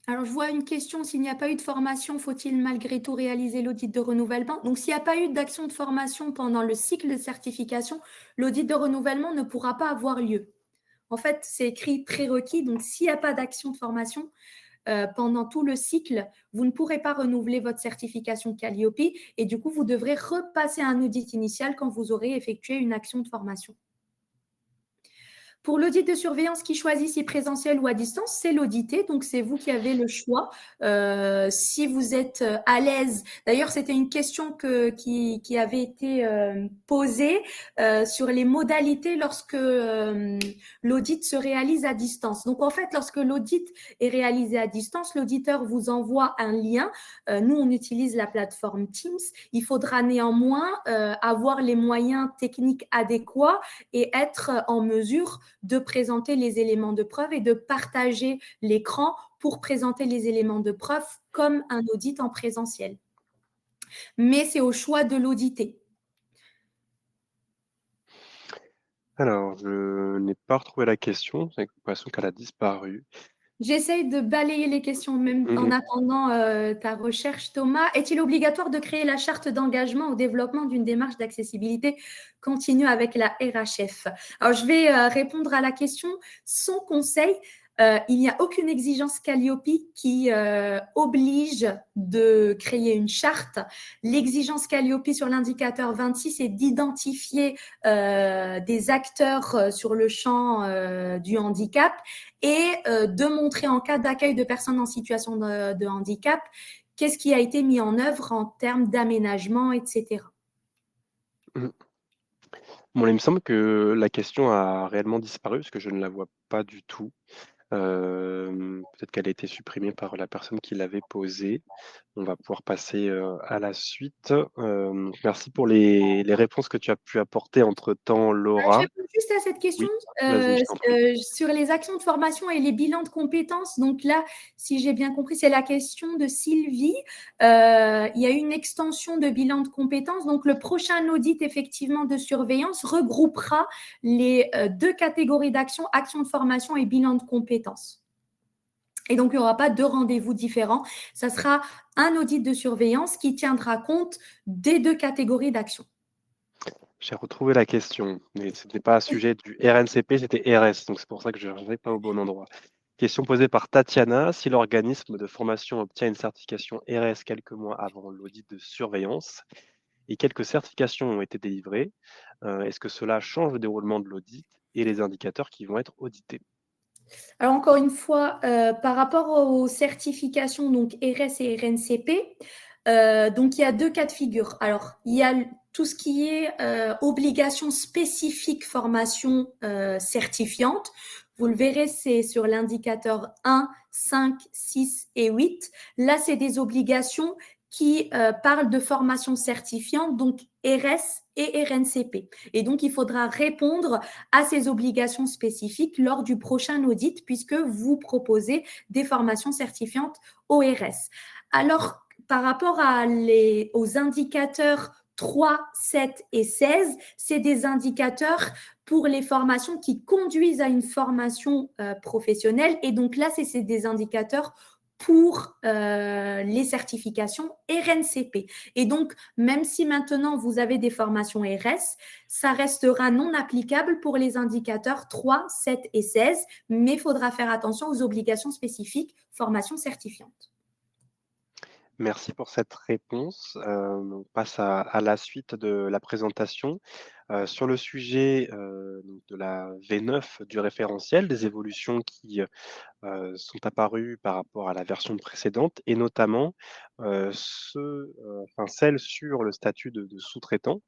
Alors, je vois une question, s'il n'y a pas eu de formation, faut-il malgré tout réaliser l'audit de renouvellement? Donc, s'il n'y a pas eu d'action de formation pendant le cycle de certification, l'audit de renouvellement ne pourra pas avoir lieu. En fait, c'est écrit prérequis. Donc, s'il n'y a pas d'action de formation pendant tout le cycle, vous ne pourrez pas renouveler votre certification Calliope et du coup, vous devrez repasser un audit initial quand vous aurez effectué une action de formation. Pour l'audit de surveillance qui choisit si présentiel ou à distance, c'est l'audité. Donc, c'est vous qui avez le choix. Si vous êtes à l'aise, d'ailleurs, c'était une question qui avait été posée sur les modalités lorsque l'audit se réalise à distance. Donc, en fait, lorsque l'audit est réalisé à distance, l'auditeur vous envoie un lien. Nous, on utilise la plateforme Teams. Il faudra néanmoins avoir les moyens techniques adéquats et être en mesure de présenter les éléments de preuve et de partager l'écran pour présenter les éléments de preuve comme un audit en présentiel. Mais c'est au choix de l'audité. Alors, je n'ai pas retrouvé la question, j'ai l'impression qu'elle a disparu. J'essaye de balayer les questions même en attendant ta recherche, Thomas. Est-il obligatoire de créer la charte d'engagement au développement d'une démarche d'accessibilité continue avec la RHF? Alors, je vais répondre à la question sans conseil. Il n'y a aucune exigence Calliope qui oblige de créer une charte. L'exigence Calliope sur l'indicateur 26 est d'identifier des acteurs sur le champ du handicap et de montrer en cas d'accueil de personnes en situation de handicap qu'est-ce qui a été mis en œuvre en termes d'aménagement, etc. Bon, il me semble que la question a réellement disparu parce que je ne la vois pas du tout. Peut-être qu'elle a été supprimée par la personne qui l'avait posée. On va pouvoir passer, à la suite. Merci pour les réponses que tu as pu apporter entre-temps, Je Laura. réponds juste à cette question, Oui, vas-y, je t'en prie. sur les actions de formation et les bilans de compétences. Donc là, si j'ai bien compris, c'est la question de Sylvie. Il y a une extension de bilan de compétences. Donc le prochain audit effectivement de surveillance regroupera les 2 catégories d'actions, actions de formation et bilan de compétences. Et donc, il n'y aura pas 2 rendez-vous différents. Ça sera un audit de surveillance qui tiendra compte des 2 catégories d'actions. J'ai retrouvé la question, mais ce n'était pas un sujet du RNCP, c'était RS, donc c'est pour ça que je n'arrivais pas au bon endroit. Question posée par Tatiana: si l'organisme de formation obtient une certification RS quelques mois avant l'audit de surveillance et quelques certifications ont été délivrées, est-ce que cela change le déroulement de l'audit et les indicateurs qui vont être audités? Alors encore une fois, par rapport aux certifications, donc RS et RNCP, donc il y a 2 cas de figure. Alors, il y a tout ce qui est obligation spécifique formation certifiante. Vous le verrez, c'est sur l'indicateur 1, 5, 6 et 8. Là, c'est des obligations qui parlent de formation certifiante, donc RS et RNCP. Et donc, il faudra répondre à ces obligations spécifiques lors du prochain audit, puisque vous proposez des formations certifiantes ORS. Alors, par rapport aux indicateurs 3, 7 et 16, c'est des indicateurs pour les formations qui conduisent à une formation professionnelle. Et donc là, c'est des indicateurs pour les certifications RNCP. Et donc, même si maintenant vous avez des formations RS, ça restera non applicable pour les indicateurs 3, 7 et 16, mais il faudra faire attention aux obligations spécifiques formation certifiante. Merci pour cette réponse. On passe à la suite de la présentation. Sur le sujet, donc de la V9 du référentiel, des évolutions qui, sont apparues par rapport à la version précédente et notamment, enfin celle sur le statut de sous-traitant.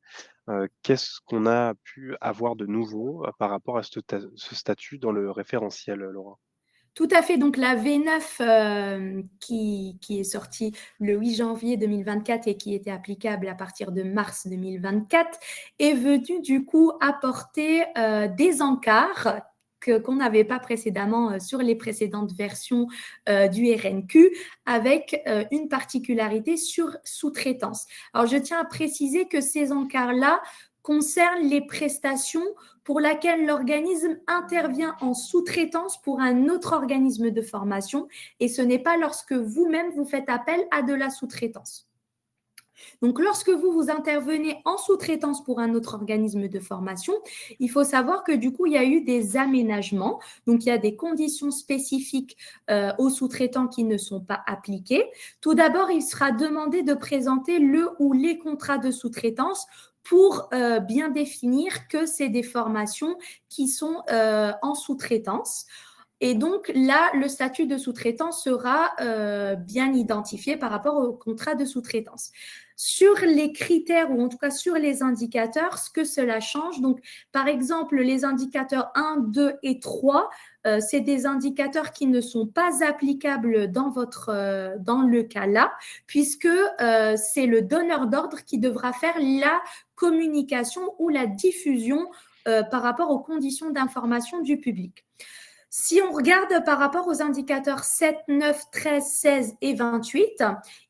Qu'est-ce qu'on a pu avoir de nouveau, par rapport à ce statut dans le référentiel, Laura? Tout à fait. Donc, la V9 qui est sortie le 8 janvier 2024 et qui était applicable à partir de mars 2024 est venue du coup apporter des encarts qu'on n'avait pas précédemment sur les précédentes versions du RNQ avec une particularité sur sous-traitance. Alors, je tiens à préciser que ces encarts-là concernent les prestations pour laquelle l'organisme intervient en sous-traitance pour un autre organisme de formation et ce n'est pas lorsque vous-même vous faites appel à de la sous-traitance. Donc, lorsque vous intervenez en sous-traitance pour un autre organisme de formation, il faut savoir que du coup, il y a eu des aménagements. Donc, il y a des conditions spécifiques aux sous-traitants qui ne sont pas appliquées. Tout d'abord, il sera demandé de présenter le ou les contrats de sous-traitance pour bien définir que c'est des formations qui sont en sous-traitance. Et donc là, le statut de sous-traitant sera bien identifié par rapport au contrat de sous-traitance. Sur les critères ou en tout cas sur les indicateurs, ce que cela change, donc par exemple les indicateurs 1, 2 et 3, c'est des indicateurs qui ne sont pas applicables dans le cas là, puisque c'est le donneur d'ordre qui devra faire la communication ou la diffusion par rapport aux conditions d'information du public. Si on regarde par rapport aux indicateurs 7, 9, 13, 16 et 28,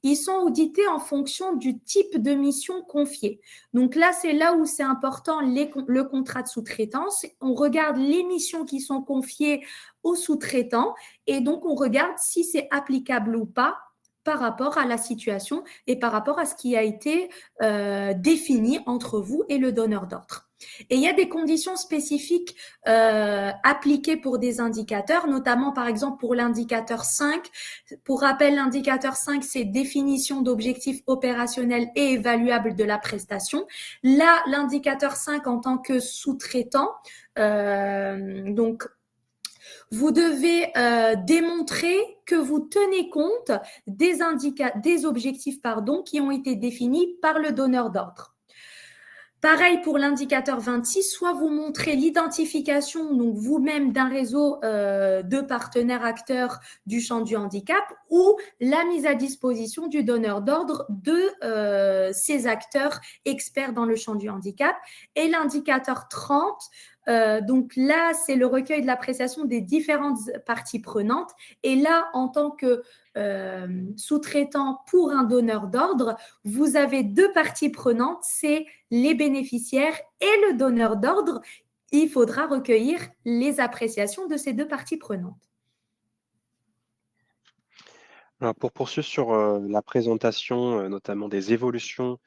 ils sont audités en fonction du type de mission confiée. Donc là, c'est là où c'est important le contrat de sous-traitance. On regarde les missions qui sont confiées aux sous-traitants et donc on regarde si c'est applicable ou pas par rapport à la situation et par rapport à ce qui a été défini entre vous et le donneur d'ordre. Et il y a des conditions spécifiques appliquées pour des indicateurs, notamment par exemple pour l'indicateur 5. Pour rappel, l'indicateur 5, c'est définition d'objectifs opérationnels et évaluables de la prestation. Là, l'indicateur 5 en tant que sous-traitant, donc vous devez démontrer que vous tenez compte des objectifs qui ont été définis par le donneur d'ordre. Pareil pour l'indicateur 26, soit vous montrez l'identification, donc vous-même, d'un réseau de partenaires acteurs du champ du handicap, ou la mise à disposition du donneur d'ordre de ces acteurs experts dans le champ du handicap. Et l'indicateur 30, donc là, c'est le recueil de l'appréciation des différentes parties prenantes. Et là, en tant que sous-traitant pour un donneur d'ordre, vous avez deux parties prenantes, c'est les bénéficiaires et le donneur d'ordre. Il faudra recueillir les appréciations de ces deux parties prenantes. Alors pour poursuivre sur, la présentation, notamment des évolutions,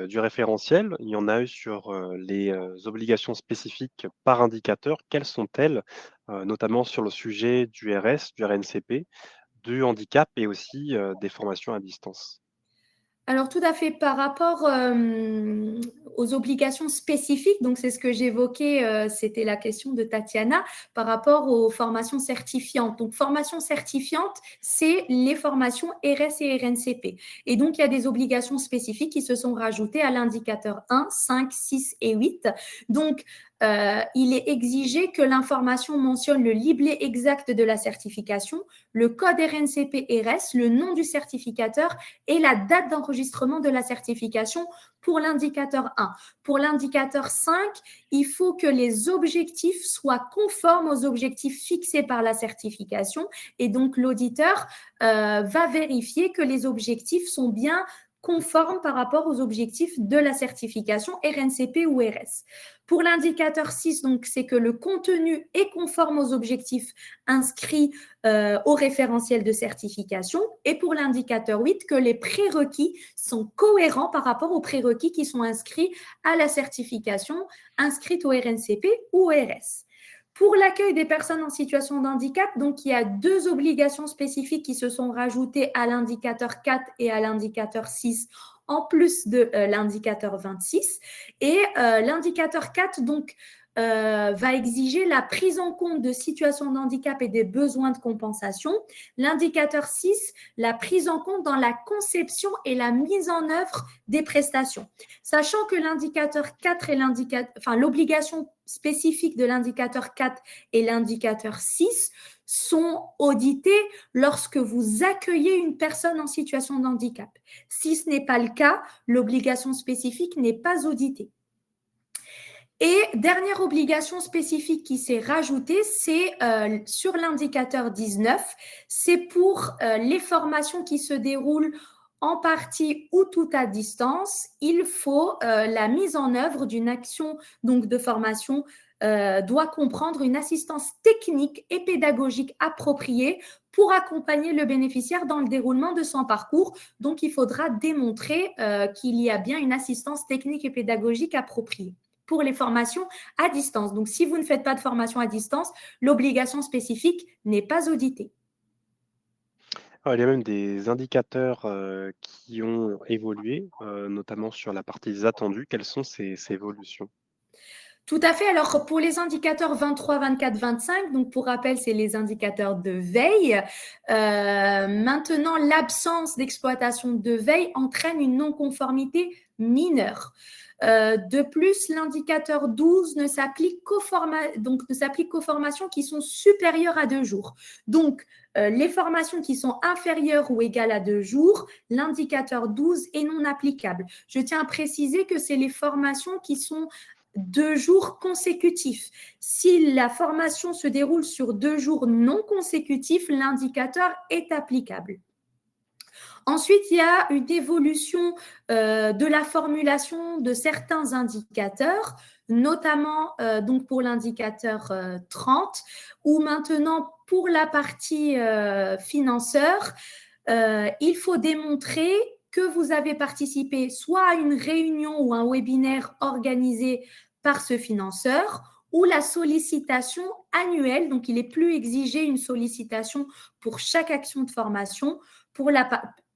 du référentiel, il y en a eu sur, les, obligations spécifiques par indicateur. Quelles sont-elles? Notamment sur le sujet du RS, du RNCP, du handicap et aussi, des formations à distance. Alors tout à fait, par rapport aux obligations spécifiques, donc c'est ce que j'évoquais, c'était la question de Tatiana, par rapport aux formations certifiantes. Donc formation certifiante, c'est les formations RS et RNCP. Et donc il y a des obligations spécifiques qui se sont rajoutées à l'indicateur 1, 5, 6 et 8. Donc il est exigé que l'information mentionne le libellé exact de la certification, le code RNCP-RS, le nom du certificateur et la date d'enregistrement de la certification pour l'indicateur 1. Pour l'indicateur 5, il faut que les objectifs soient conformes aux objectifs fixés par la certification et donc l'auditeur va vérifier que les objectifs sont bien conformes par rapport aux objectifs de la certification RNCP ou RS. Pour l'indicateur 6, donc, c'est que le contenu est conforme aux objectifs inscrits au référentiel de certification. Et pour l'indicateur 8, que les prérequis sont cohérents par rapport aux prérequis qui sont inscrits à la certification inscrite au RNCP ou au RS. Pour l'accueil des personnes en situation de handicap, donc il y a deux obligations spécifiques qui se sont rajoutées à l'indicateur 4 et à l'indicateur 6 en plus de l'indicateur 26. Et l'indicateur 4, donc, va exiger la prise en compte de situations de handicap et des besoins de compensation. L'indicateur 6, la prise en compte dans la conception et la mise en œuvre des prestations. Sachant que l'indicateur 4 et l'obligation spécifique de l'indicateur 4 et l'indicateur 6 sont audités lorsque vous accueillez une personne en situation de handicap. Si ce n'est pas le cas, l'obligation spécifique n'est pas auditée. Et dernière obligation spécifique qui s'est rajoutée, c'est sur l'indicateur 19, c'est pour les formations qui se déroulent en partie ou tout à distance. Il faut la mise en œuvre d'une action donc, de formation doit comprendre une assistance technique et pédagogique appropriée pour accompagner le bénéficiaire dans le déroulement de son parcours. Donc, il faudra démontrer qu'il y a bien une assistance technique et pédagogique appropriée pour les formations à distance. Donc, si vous ne faites pas de formation à distance, l'obligation spécifique n'est pas auditée. Alors, il y a même des indicateurs, qui ont évolué, notamment sur la partie des attendus. Quelles sont ces évolutions? Tout à fait. Alors, pour les indicateurs 23, 24, 25, donc pour rappel, c'est les indicateurs de veille. Maintenant, l'absence d'exploitation de veille entraîne une non-conformité mineure. De plus, l'indicateur 12 ne s'applique qu'aux formations qui sont supérieures à 2 jours. Donc, les formations qui sont inférieures ou égales à 2 jours, l'indicateur 12 est non applicable. Je tiens à préciser que c'est les formations qui sont 2 jours consécutifs. Si la formation se déroule sur 2 jours non consécutifs, l'indicateur est applicable. Ensuite, il y a une évolution de la formulation de certains indicateurs, notamment donc pour l'indicateur 30, où maintenant, pour la partie financeur, il faut démontrer que vous avez participé soit à une réunion ou un webinaire organisé par ce financeur, ou la sollicitation annuelle, donc il n'est plus exigé une sollicitation pour chaque action de formation,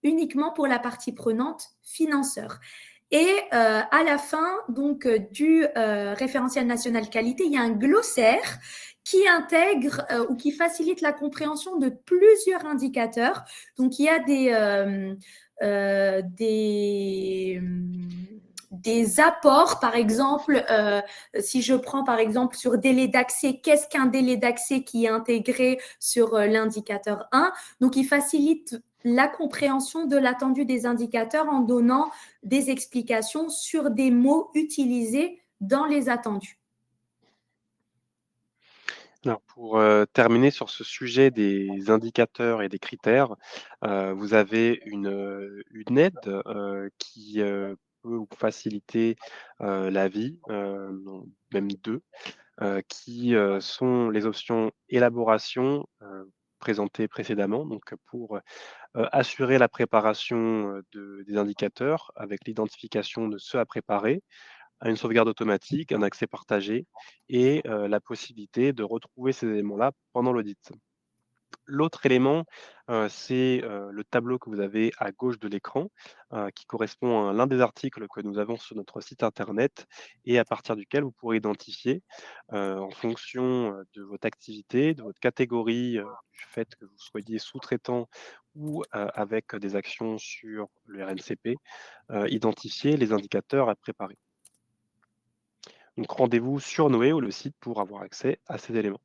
uniquement pour la partie prenante financeur. Et à la fin donc, du référentiel national qualité, il y a un glossaire qui intègre ou qui facilite la compréhension de plusieurs indicateurs. Donc, il y a des apports, par exemple, si je prends par exemple sur délai d'accès, qu'est-ce qu'un délai d'accès qui est intégré sur l'indicateur 1? Donc, il facilite la compréhension de l'attendu des indicateurs en donnant des explications sur des mots utilisés dans les attendus. Alors pour, terminer sur ce sujet des indicateurs et des critères, vous avez une aide, qui, peut vous faciliter, la vie, non, même 2, qui, sont les options élaboration, présentées précédemment. Donc pour, assurer la préparation, des indicateurs avec l'identification de ceux à préparer, à une sauvegarde automatique, un accès partagé et la possibilité de retrouver ces éléments-là pendant l'audit. L'autre élément, c'est, le tableau que vous avez à gauche de l'écran, qui correspond à l'un des articles que nous avons sur notre site internet et à partir duquel vous pourrez identifier, en fonction, de votre activité, de votre catégorie, du fait que vous soyez sous-traitant ou, avec des actions sur le RNCP, identifier les indicateurs à préparer. Donc rendez-vous sur Noé ou le site pour avoir accès à ces éléments.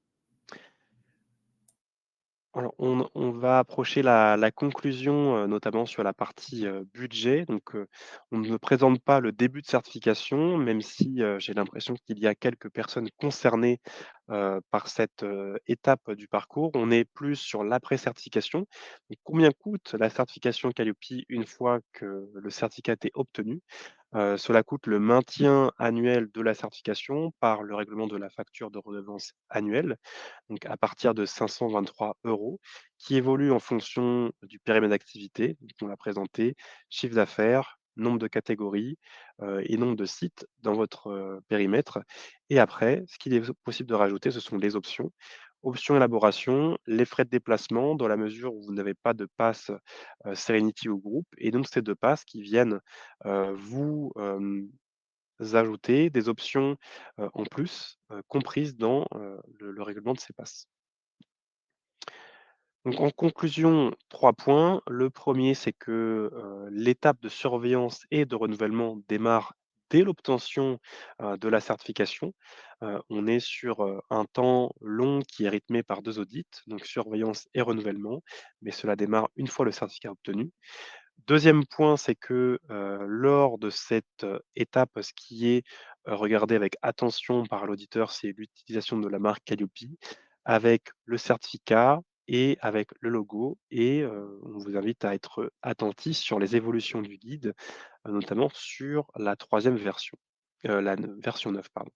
Alors on va approcher la conclusion, notamment sur la partie, budget. Donc, on ne présente pas le début de certification, même si, j'ai l'impression qu'il y a quelques personnes concernées, par cette, étape du parcours. On est plus sur l'après-certification. Donc combien coûte la certification Qualiopi une fois que le certificat est obtenu? Cela coûte le maintien annuel de la certification par le règlement de la facture de redevance annuelle, donc à partir de 523 €, qui évolue en fonction du périmètre d'activité, donc on l'a présenté, chiffre d'affaires, nombre de catégories, et nombre de sites dans votre, périmètre et après, ce qu'il est possible de rajouter, ce sont les options. Option élaboration, les frais de déplacement dans la mesure où vous n'avez pas de pass, Serenity ou groupe et donc ces 2 passes qui viennent, vous, ajouter des options, en plus, comprises dans, le règlement de ces passes. Donc en conclusion, 3 points. Le premier, c'est que, l'étape de surveillance et de renouvellement démarre dès l'obtention, de la certification. On est sur, un temps long qui est rythmé par 2 audits, donc surveillance et renouvellement, mais cela démarre une fois le certificat obtenu. Deuxième point, c'est que, lors de cette, étape, ce qui est, regardé avec attention par l'auditeur, c'est l'utilisation de la marque Qualiopi avec le certificat et avec le logo et on vous invite à être attentif sur les évolutions du guide, notamment sur la troisième version, la version 9, pardon.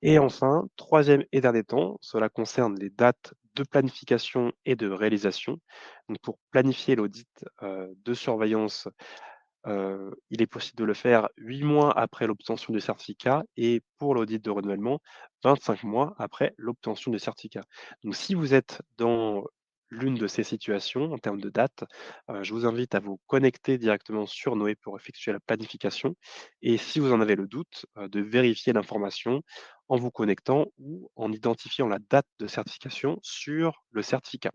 Et enfin, troisième et dernier temps, cela concerne les dates de planification et de réalisation. Donc pour planifier l'audit, de surveillance, il est possible de le faire 8 mois après l'obtention du certificat et pour l'audit de renouvellement, 25 mois après l'obtention du certificat. Donc si vous êtes dans l'une de ces situations en termes de date, je vous invite à vous connecter directement sur Noé pour effectuer la planification et si vous en avez le doute, de vérifier l'information en vous connectant ou en identifiant la date de certification sur le certificat.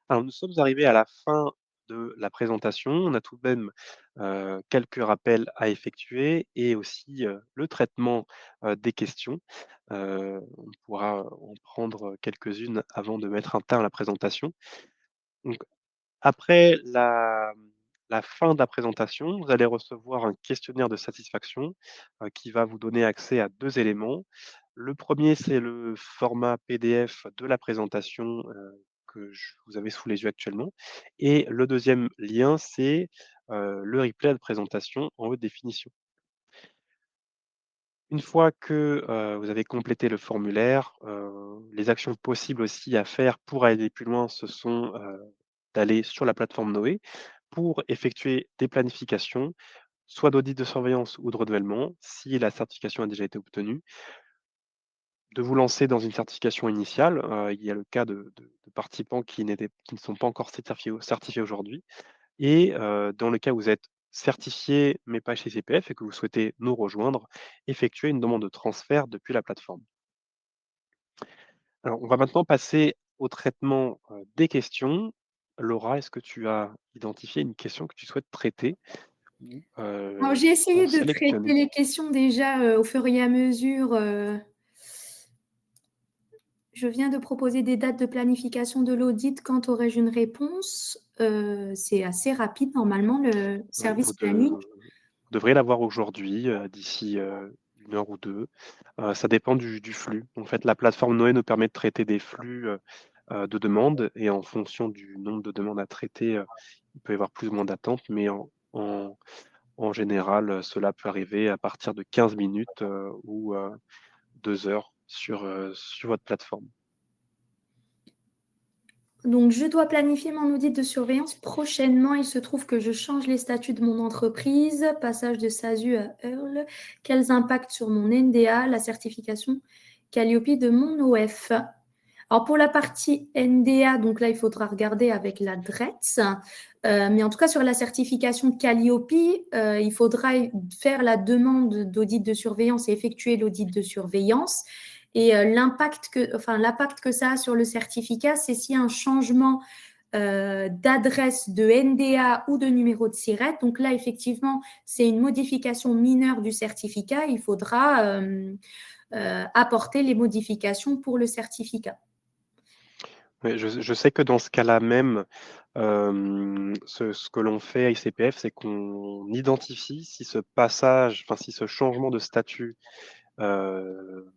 Alors, nous sommes arrivés à la fin de la présentation. On a tout de même, quelques rappels à effectuer et aussi, le traitement, des questions. On pourra en prendre quelques-unes avant de mettre un terme à la présentation. Donc après la fin de la présentation, vous allez recevoir un questionnaire de satisfaction, qui va vous donner accès à 2 éléments. Le premier, c'est le format PDF de la présentation, que je vous avez sous les yeux actuellement et le deuxième lien, c'est, le replay de présentation en haute définition. Une fois que, vous avez complété le formulaire, les actions possibles aussi à faire pour aller plus loin, ce sont, d'aller sur la plateforme Noé pour effectuer des planifications, soit d'audit de surveillance ou de renouvellement, si la certification a déjà été obtenue. De vous lancer dans une certification initiale, il y a le cas de participants qui ne sont pas encore certifiés aujourd'hui et dans le cas où vous êtes certifié, mais pas chez CPF et que vous souhaitez nous rejoindre, effectuer une demande de transfert depuis la plateforme. Alors, on va maintenant passer au traitement, des questions. Laura, est-ce que tu as identifié une question que tu souhaites traiter? ou, Alors j'ai en essayé de traiter sélectionner. les questions déjà, au fur et à mesure. Je viens de proposer des dates de planification de l'audit. Quand aurais-je une réponse? C'est assez rapide normalement, le Oui, service planning. vous devriez l'avoir aujourd'hui, d'ici, 1 heure ou 2. Ça dépend du flux. En fait, la plateforme Noé nous permet de traiter des flux, de demandes et en fonction du nombre de demandes à traiter, il peut y avoir plus ou moins d'attente, mais en général, cela peut arriver à partir de 15 minutes, ou 2 heures sur votre plateforme. Donc, je dois planifier mon audit de surveillance prochainement. Il se trouve que je change les statuts de mon entreprise, passage de SASU à EARL. Quels impacts sur mon NDA, la certification Calliope de mon OF? Alors, pour la partie NDA, donc là, il faudra regarder avec la DRETS. Mais en tout cas, sur la certification Calliope, il faudra faire la demande d'audit de surveillance et effectuer l'audit de surveillance. Et l'impact que ça a sur le certificat, c'est s'il y a un changement d'adresse de NDA ou de numéro de SIRET. Donc là, effectivement, c'est une modification mineure du certificat. Il faudra apporter les modifications pour le certificat. Oui, je sais que dans ce cas-là même, ce que l'on fait à ICPF, c'est qu'on identifie si ce passage, enfin si ce changement de statut, heu,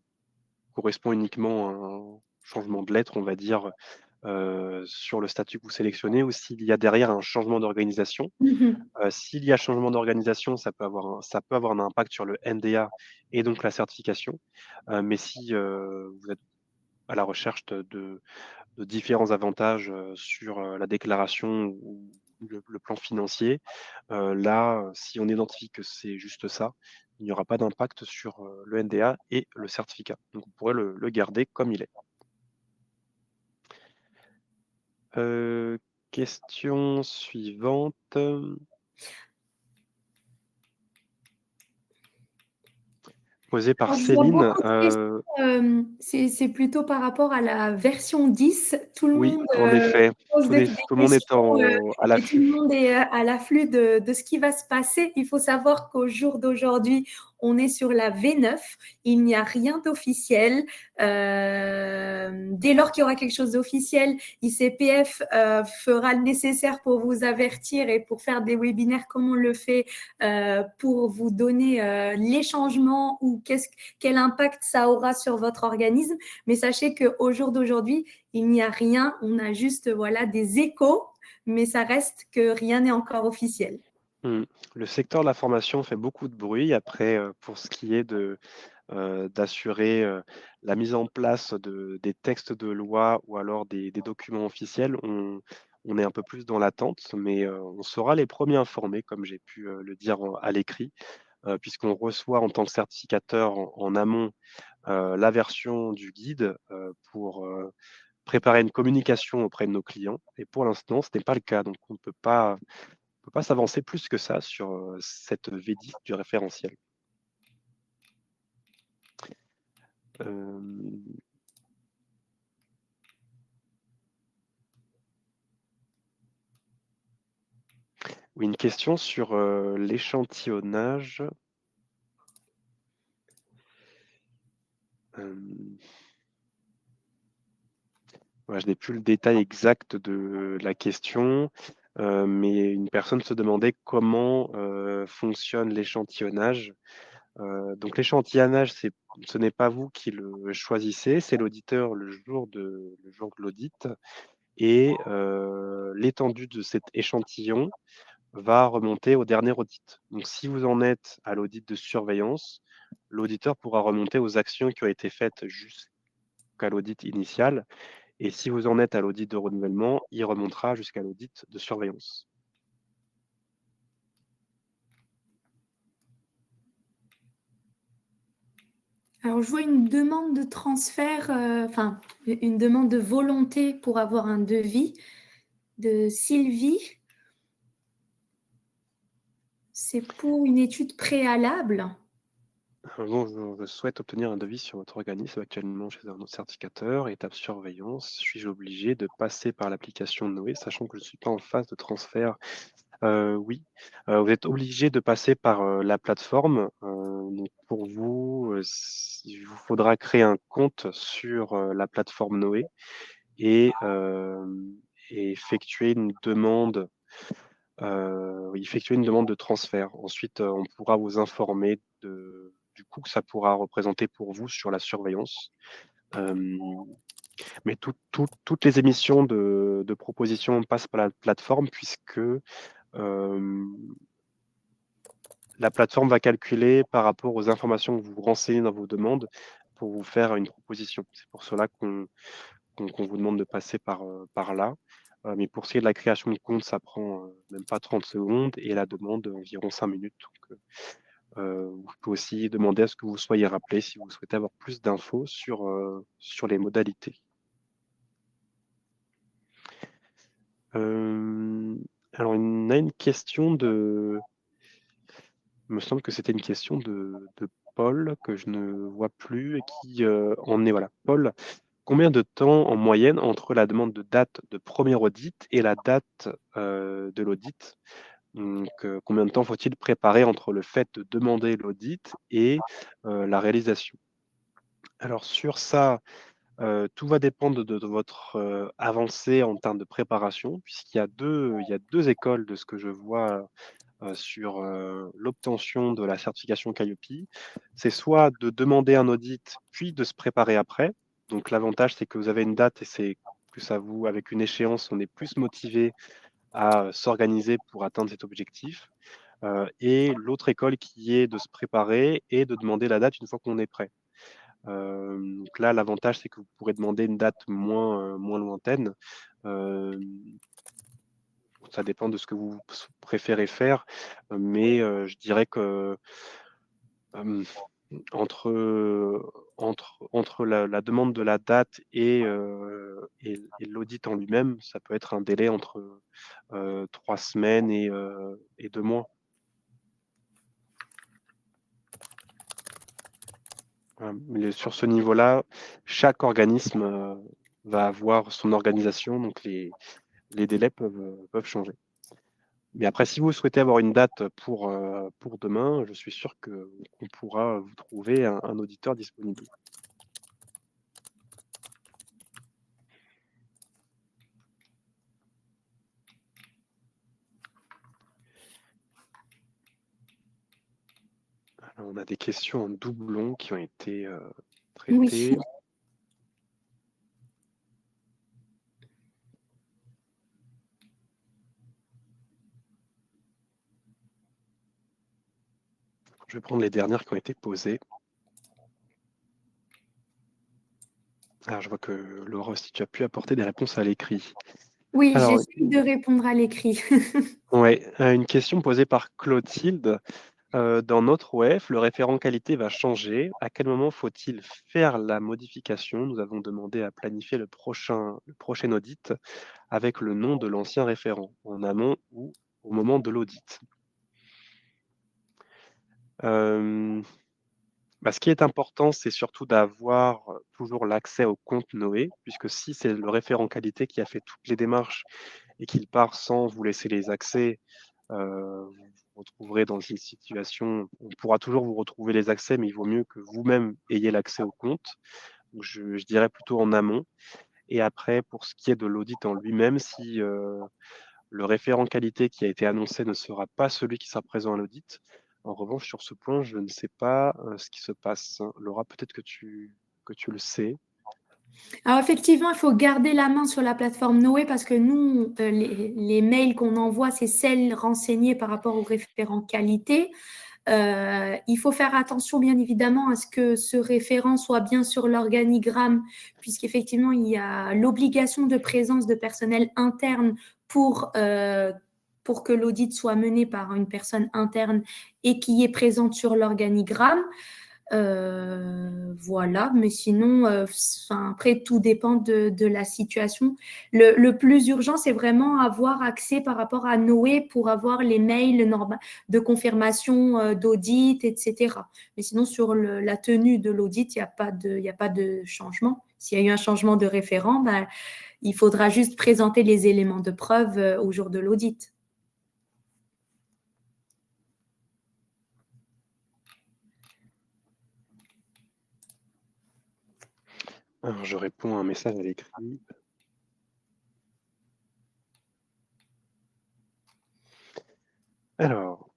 correspond uniquement à un changement de lettre, on va dire, sur le statut que vous sélectionnez ou s'il y a derrière un changement d'organisation. Mhm. S'il y a changement d'organisation, ça peut avoir un impact sur le NDA et donc la certification. Mais si, vous êtes à la recherche de différents avantages, sur, la déclaration ou le plan financier, là, si on identifie que c'est juste ça, il n'y aura pas d'impact sur, le NDA et le certificat. Donc vous pourrez le garder comme il est. Heu, Question suivante, posée par Alors, je vois Céline. beaucoup de questions, c'est plutôt par rapport à la version 10. Tout le Oui, monde, en effet, pose des tout le monde est questions, à et tout le l'affût. monde est, à l'afflux de ce qui va se passer. Il faut savoir qu'au jour d'aujourd'hui, on est sur la V9. Il n'y a rien d'officiel. Dès lors qu'il y aura quelque chose d'officiel, ICPF fera le nécessaire pour vous avertir et pour faire des webinaires comme on le fait, pour vous donner les changements ou quel impact ça aura sur votre organisme. Mais sachez qu'au jour d'aujourd'hui, il n'y a rien. On a juste voilà, des échos, mais ça reste que rien n'est encore officiel. Mmh. Le secteur de la formation fait beaucoup de bruit. Après, pour ce qui est d'assurer, la mise en place des textes de loi ou alors des documents officiels, on est un peu plus dans l'attente, mais, on sera les premiers informés, comme j'ai pu, le dire à l'écrit, puisqu'on reçoit en tant que certificateur en amont, la version du guide, pour, préparer une communication auprès de nos clients et pour l'instant, ce n'est pas le cas, donc on peut pas s'avancer plus que ça sur, cette V10 du référentiel. Hem, oui, une question sur, l'échantillonnage. Hem, ouais, je n'ai plus le détail exact de la question, mais une personne se demandait comment, fonctionne l'échantillonnage. Donc l'échantillonnage, ce n'est pas vous qui le choisissez, c'est l'auditeur le jour de l'audit et l'étendue de cet échantillon va remonter au dernier audit. Donc si vous en êtes à l'audit de surveillance, l'auditeur pourra remonter aux actions qui ont été faites jusqu'à l'audit initial et si vous en êtes à l'audit de renouvellement, il remontera jusqu'à l'audit de surveillance. Alors, je vois une demande de transfert, enfin, une demande de volonté pour avoir un devis de Sylvie. C'est pour une étude préalable. Bonjour, je souhaite obtenir un devis sur votre organisme actuellement chez un autre certificateur, étape surveillance. Suis-je obligé de passer par l'application Noé, sachant que je ne suis pas en phase de transfert? Oui. Vous êtes obligé de passer par, la plateforme. Donc pour vous, il vous faudra créer un compte sur, la plateforme Noé et effectuer une demande, de transfert. Ensuite, on pourra vous informer du coût que ça pourra représenter pour vous sur la surveillance. Hem, mais toutes les émissions de propositions passent par la plateforme puisque, hem, la plateforme va calculer par rapport aux informations que vous renseignez dans vos demandes pour vous faire une proposition. C'est pour cela qu'on vous demande de passer par là. Mais pour ce qui est de la création de compte, ça prend, même pas 30 secondes et la demande environ 5 minutes. Donc, vous pouvez aussi demander à ce que vous soyez rappelé si vous souhaitez avoir plus d'infos sur les modalités. Alors on a une question il me semble que c'était une question de Paul, que je ne vois plus et qui, en est voilà. Paul, combien de temps en moyenne entre la demande de date de premier audit et la date, de l'audit? Donc, combien de temps faut-il préparer entre le fait de demander l'audit et la réalisation? Alors sur ça, tout va dépendre de votre, avancée en termes de préparation, puisqu'il y a 2 écoles de ce que je vois, sur, l'obtention de la certification Calliope. C'est soit de demander un audit, puis de se préparer après. Donc l'avantage, c'est que vous avez une date et c'est plus à vous avec une échéance, on est plus motivé à, s'organiser pour atteindre cet objectif. Et l'autre école qui est de se préparer et de demander la date une fois qu'on est prêt. Donc là, l'avantage, c'est que vous pourrez demander une date moins lointaine. Hem, Ça dépend de ce que vous préférez faire, mais je dirais que, hem, entre la demande de la date et l'audit en lui-même, ça peut être un délai entre, 3 semaines et 2 mois. Mais sur ce niveau-là, chaque organisme, va avoir son organisation, donc les délais peuvent changer. Mais après, si vous souhaitez avoir une date pour demain, je suis sûr qu'on pourra vous trouver un auditeur disponible. Alors, on a des questions en doublon qui ont été, Oui. traitées. Je vais prendre les dernières qui ont été posées. Alors, je vois que Laura aussi, tu as pu apporter des réponses à l'écrit. Oui, Alors, j'essaie de répondre à l'écrit. ouais, une question posée par Clotilde. Dans notre OF, le référent qualité va changer. À quel moment faut-il faire la modification? Nous avons demandé à planifier le prochain audit avec le nom de l'ancien référent, en amont ou au moment de l'audit. Hem, Ce qui est important, c'est surtout d'avoir toujours l'accès au compte Noé, puisque si c'est le référent qualité qui a fait toutes les démarches et qu'il part sans vous laisser les accès, vous vous retrouverez dans une situation, on pourra toujours vous retrouver les accès, mais il vaut mieux que vous-même ayez l'accès au compte. Donc je dirais plutôt en amont et après pour ce qui est de l'audit en lui-même, si, le référent qualité qui a été annoncé ne sera pas celui qui sera présent à l'audit. En revanche, sur ce point, je ne sais pas, ce qui se passe. Laura, peut-être que tu le sais? Alors effectivement, il faut garder la main sur la plateforme Noé parce que nous, les mails qu'on envoie, c'est celles renseignées par rapport aux référents qualité. Il faut faire attention, bien évidemment, à ce que ce référent soit bien sur l'organigramme, puisqu'effectivement, il y a l'obligation de présence de personnel interne pour que l'audit soit mené par une personne interne et qui est présente sur l'organigramme. Voilà, mais sinon, après, tout dépend de la situation. Le plus urgent, c'est vraiment avoir accès par rapport à Noé pour avoir les mails de confirmation d'audit, etc. Mais sinon, sur la tenue de l'audit, il n'y a pas de changement. S'il y a eu un changement de référent, ben, il faudra juste présenter les éléments de preuve au jour de l'audit. Alors je réponds à un message à l'écrit. Alors,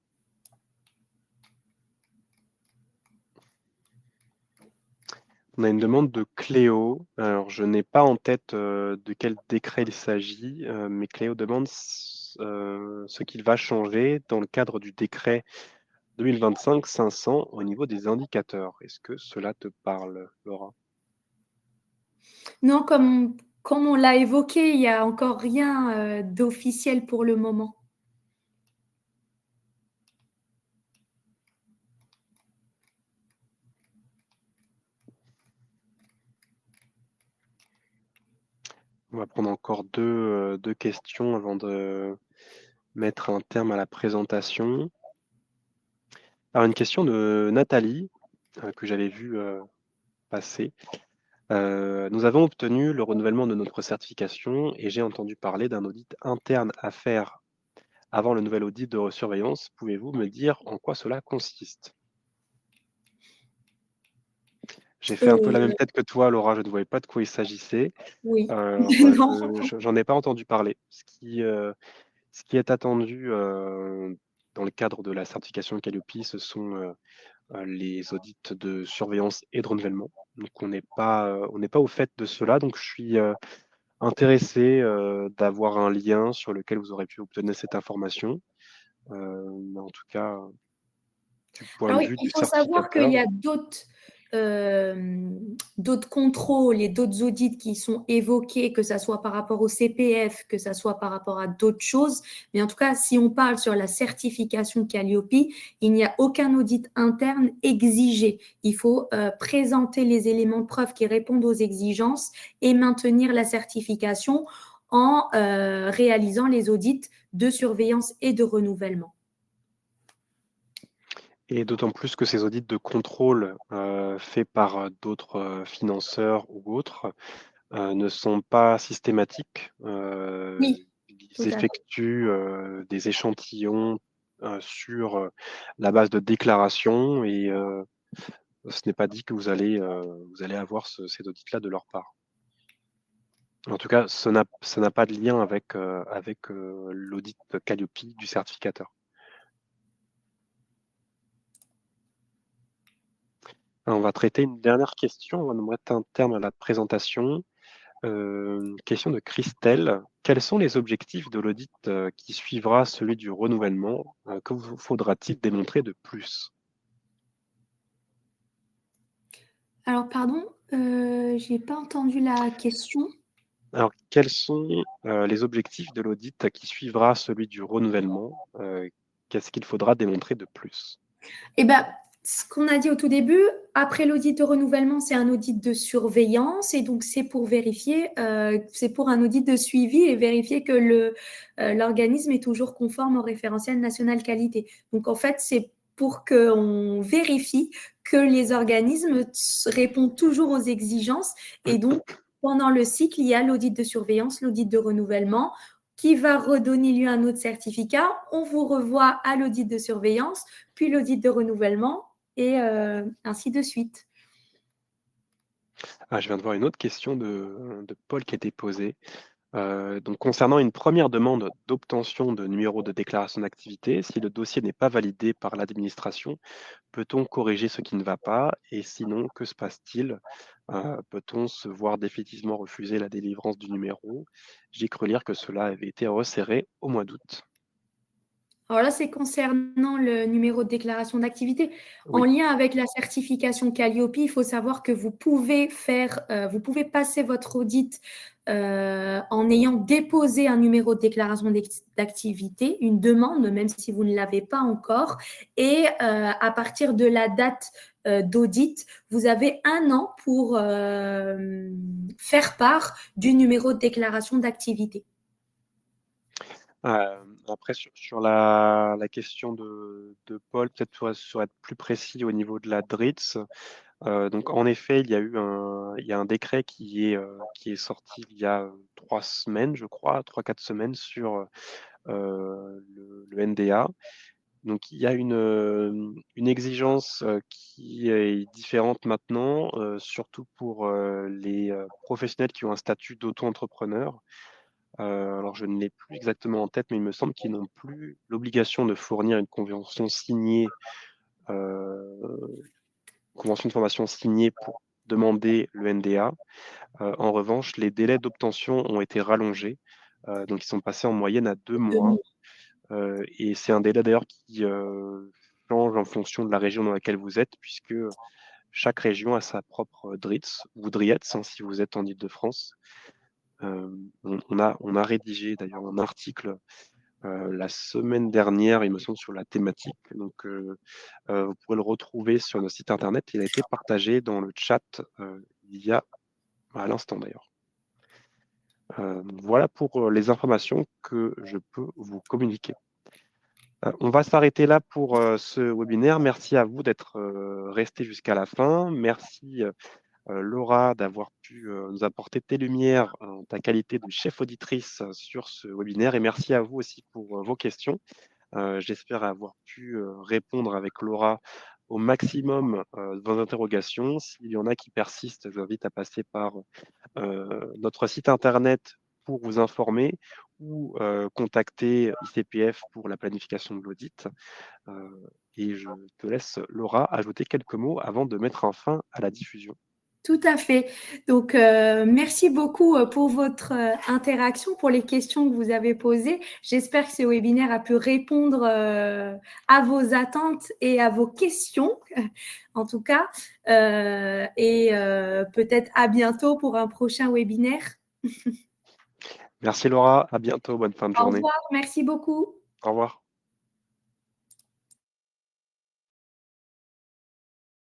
on a une demande de Cléo. Alors je n'ai pas en tête, de quel décret il s'agit, mais Cléo demande ce qu'il va changer dans le cadre du décret 2025-500 au niveau des indicateurs. Est-ce que cela te parle, Laura? Non, comme on l'a évoqué, il y a encore rien, d'officiel pour le moment. On va prendre encore 2 questions avant de mettre un terme à la présentation. Alors une question de Nathalie, que j'avais vue, passer. Nous avons obtenu le renouvellement de notre certification et j'ai entendu parler d'un audit interne à faire avant le nouvel audit de surveillance. Pouvez-vous me dire en quoi cela consiste? J'ai fait un peu la même Heu, tête que toi, Laura, je ne voyais pas de quoi il s'agissait. oui. Alors, Non. j'en ai pas entendu parler. Ce qui est attendu, dans le cadre de la certification Qualiopi, ce sont, les audits de surveillance et de renouvellement. Donc on n'est pas au fait de cela, donc je suis, intéressé, d'avoir un lien sur lequel vous aurez pu obtenir cette information. Mais en tout cas, du point Alors de oui, vue il du faut savoir qu'il y certificateur. a d'autres contrôles et d'autres audits qui sont évoqués, que ça soit par rapport au CPF, que ça soit par rapport à d'autres choses. Mais en tout cas, si on parle sur la certification Calliope, il n'y a aucun audit interne exigé. Il faut présenter les éléments de preuve qui répondent aux exigences et maintenir la certification en réalisant les audits de surveillance et de renouvellement. Et d'autant plus que ces audits de contrôle, faits par, d'autres, financeurs ou autres, ne sont pas systématiques. Oui, tout Ils à fait. effectuent, des échantillons, sur, la base de déclarations et ce n'est pas dit que vous allez avoir ces audits-là de leur part. En tout cas, ça n'a pas de lien avec l'audit Calliope du certificateur. On va traiter une dernière question avant de mettre un terme à la présentation. Question de Christelle. Quels sont les objectifs de l'audit, qui suivra celui du renouvellement? Que vous faudra-t-il démontrer de plus? Alors, pardon, j'ai pas entendu la question. Alors, quels sont, les objectifs de l'audit qui suivra celui du renouvellement? Qu'est-ce qu'il faudra démontrer de plus? Eh ben, ce qu'on a dit au tout début, après l'audit de renouvellement, c'est un audit de surveillance et donc c'est pour vérifier, c'est pour un audit de suivi et vérifier que l'organisme est toujours conforme au référentiel national qualité. Donc en fait, c'est pour qu'on vérifie que les organismes répondent toujours aux exigences et donc pendant le cycle, il y a l'audit de surveillance, l'audit de renouvellement qui va redonner lieu à un autre certificat. On vous revoit à l'audit de surveillance puis l'audit de renouvellement et ainsi de suite. Ah, je viens de voir une autre question de Paul qui a été posée. Donc concernant une première demande d'obtention de numéro de déclaration d'activité, si le dossier n'est pas validé par l'administration, peut-on corriger ce qui ne va pas? Et sinon, que se passe-t-il? Peut-on se voir définitivement refuser la délivrance du numéro? J'ai cru lire que cela avait été resserré au mois d'août. Alors là, c'est concernant le numéro de déclaration d'activité. En Oui, lien avec la certification Calliope, il faut savoir que vous pouvez passer votre audit en ayant déposé un numéro de déclaration d'activité, une demande, même si vous ne l'avez pas encore. Et à partir de la date d'audit, vous avez 1 an pour faire part du numéro de déclaration d'activité. après sur la question de Paul, peut-être sur être plus précis au niveau de la DRITS. Donc en effet, il y a un décret qui est sorti il y a, 3 semaines, je crois, 3-4 semaines sur, le NDA. Donc il y a une exigence, qui est différente maintenant, surtout pour, les, professionnels qui ont un statut d'auto-entrepreneur. Alors je ne l'ai plus exactement en tête, mais il me semble qu'ils n'ont plus l'obligation de fournir une convention de formation signée pour demander le NDA. En revanche, les délais d'obtention ont été rallongés, donc ils sont passés en moyenne à 2 2 mois, mots. et c'est un délai d'ailleurs qui, change en fonction de la région dans laquelle vous êtes, puisque chaque région a sa propre DRITS ou DRIETS, hein, si vous êtes en Île-de-France. On a rédigé d'ailleurs un article, la semaine dernière, il me semble, sur la thématique, donc vous pourrez le retrouver sur notre site internet. Il a été partagé dans le chat, il y a à l'instant d'ailleurs. Voilà pour, les informations que je peux vous communiquer. On va s'arrêter là pour, ce webinaire. Merci à vous d'être, restés jusqu'à la fin. Merci, Laura, d'avoir pu, nous apporter tes lumières en ta qualité de chef auditrice, sur ce webinaire, et merci à vous aussi pour, vos questions. J'espère avoir pu, répondre avec Laura au maximum, de vos interrogations. S'il y en a qui persistent, je vous invite à passer par, notre site internet pour vous informer, ou contacter ICPF pour la planification de l'audit. Et je te laisse, Laura, ajouter quelques mots avant de mettre un fin à la diffusion. Tout à fait. Donc, merci beaucoup pour votre interaction, pour les questions que vous avez posées. J'espère que ce webinaire a pu répondre à vos attentes et à vos questions, en tout cas. Et peut-être à bientôt pour un prochain webinaire. Merci Laura, à bientôt, bonne fin de Au journée. revoir, merci beaucoup. Au revoir.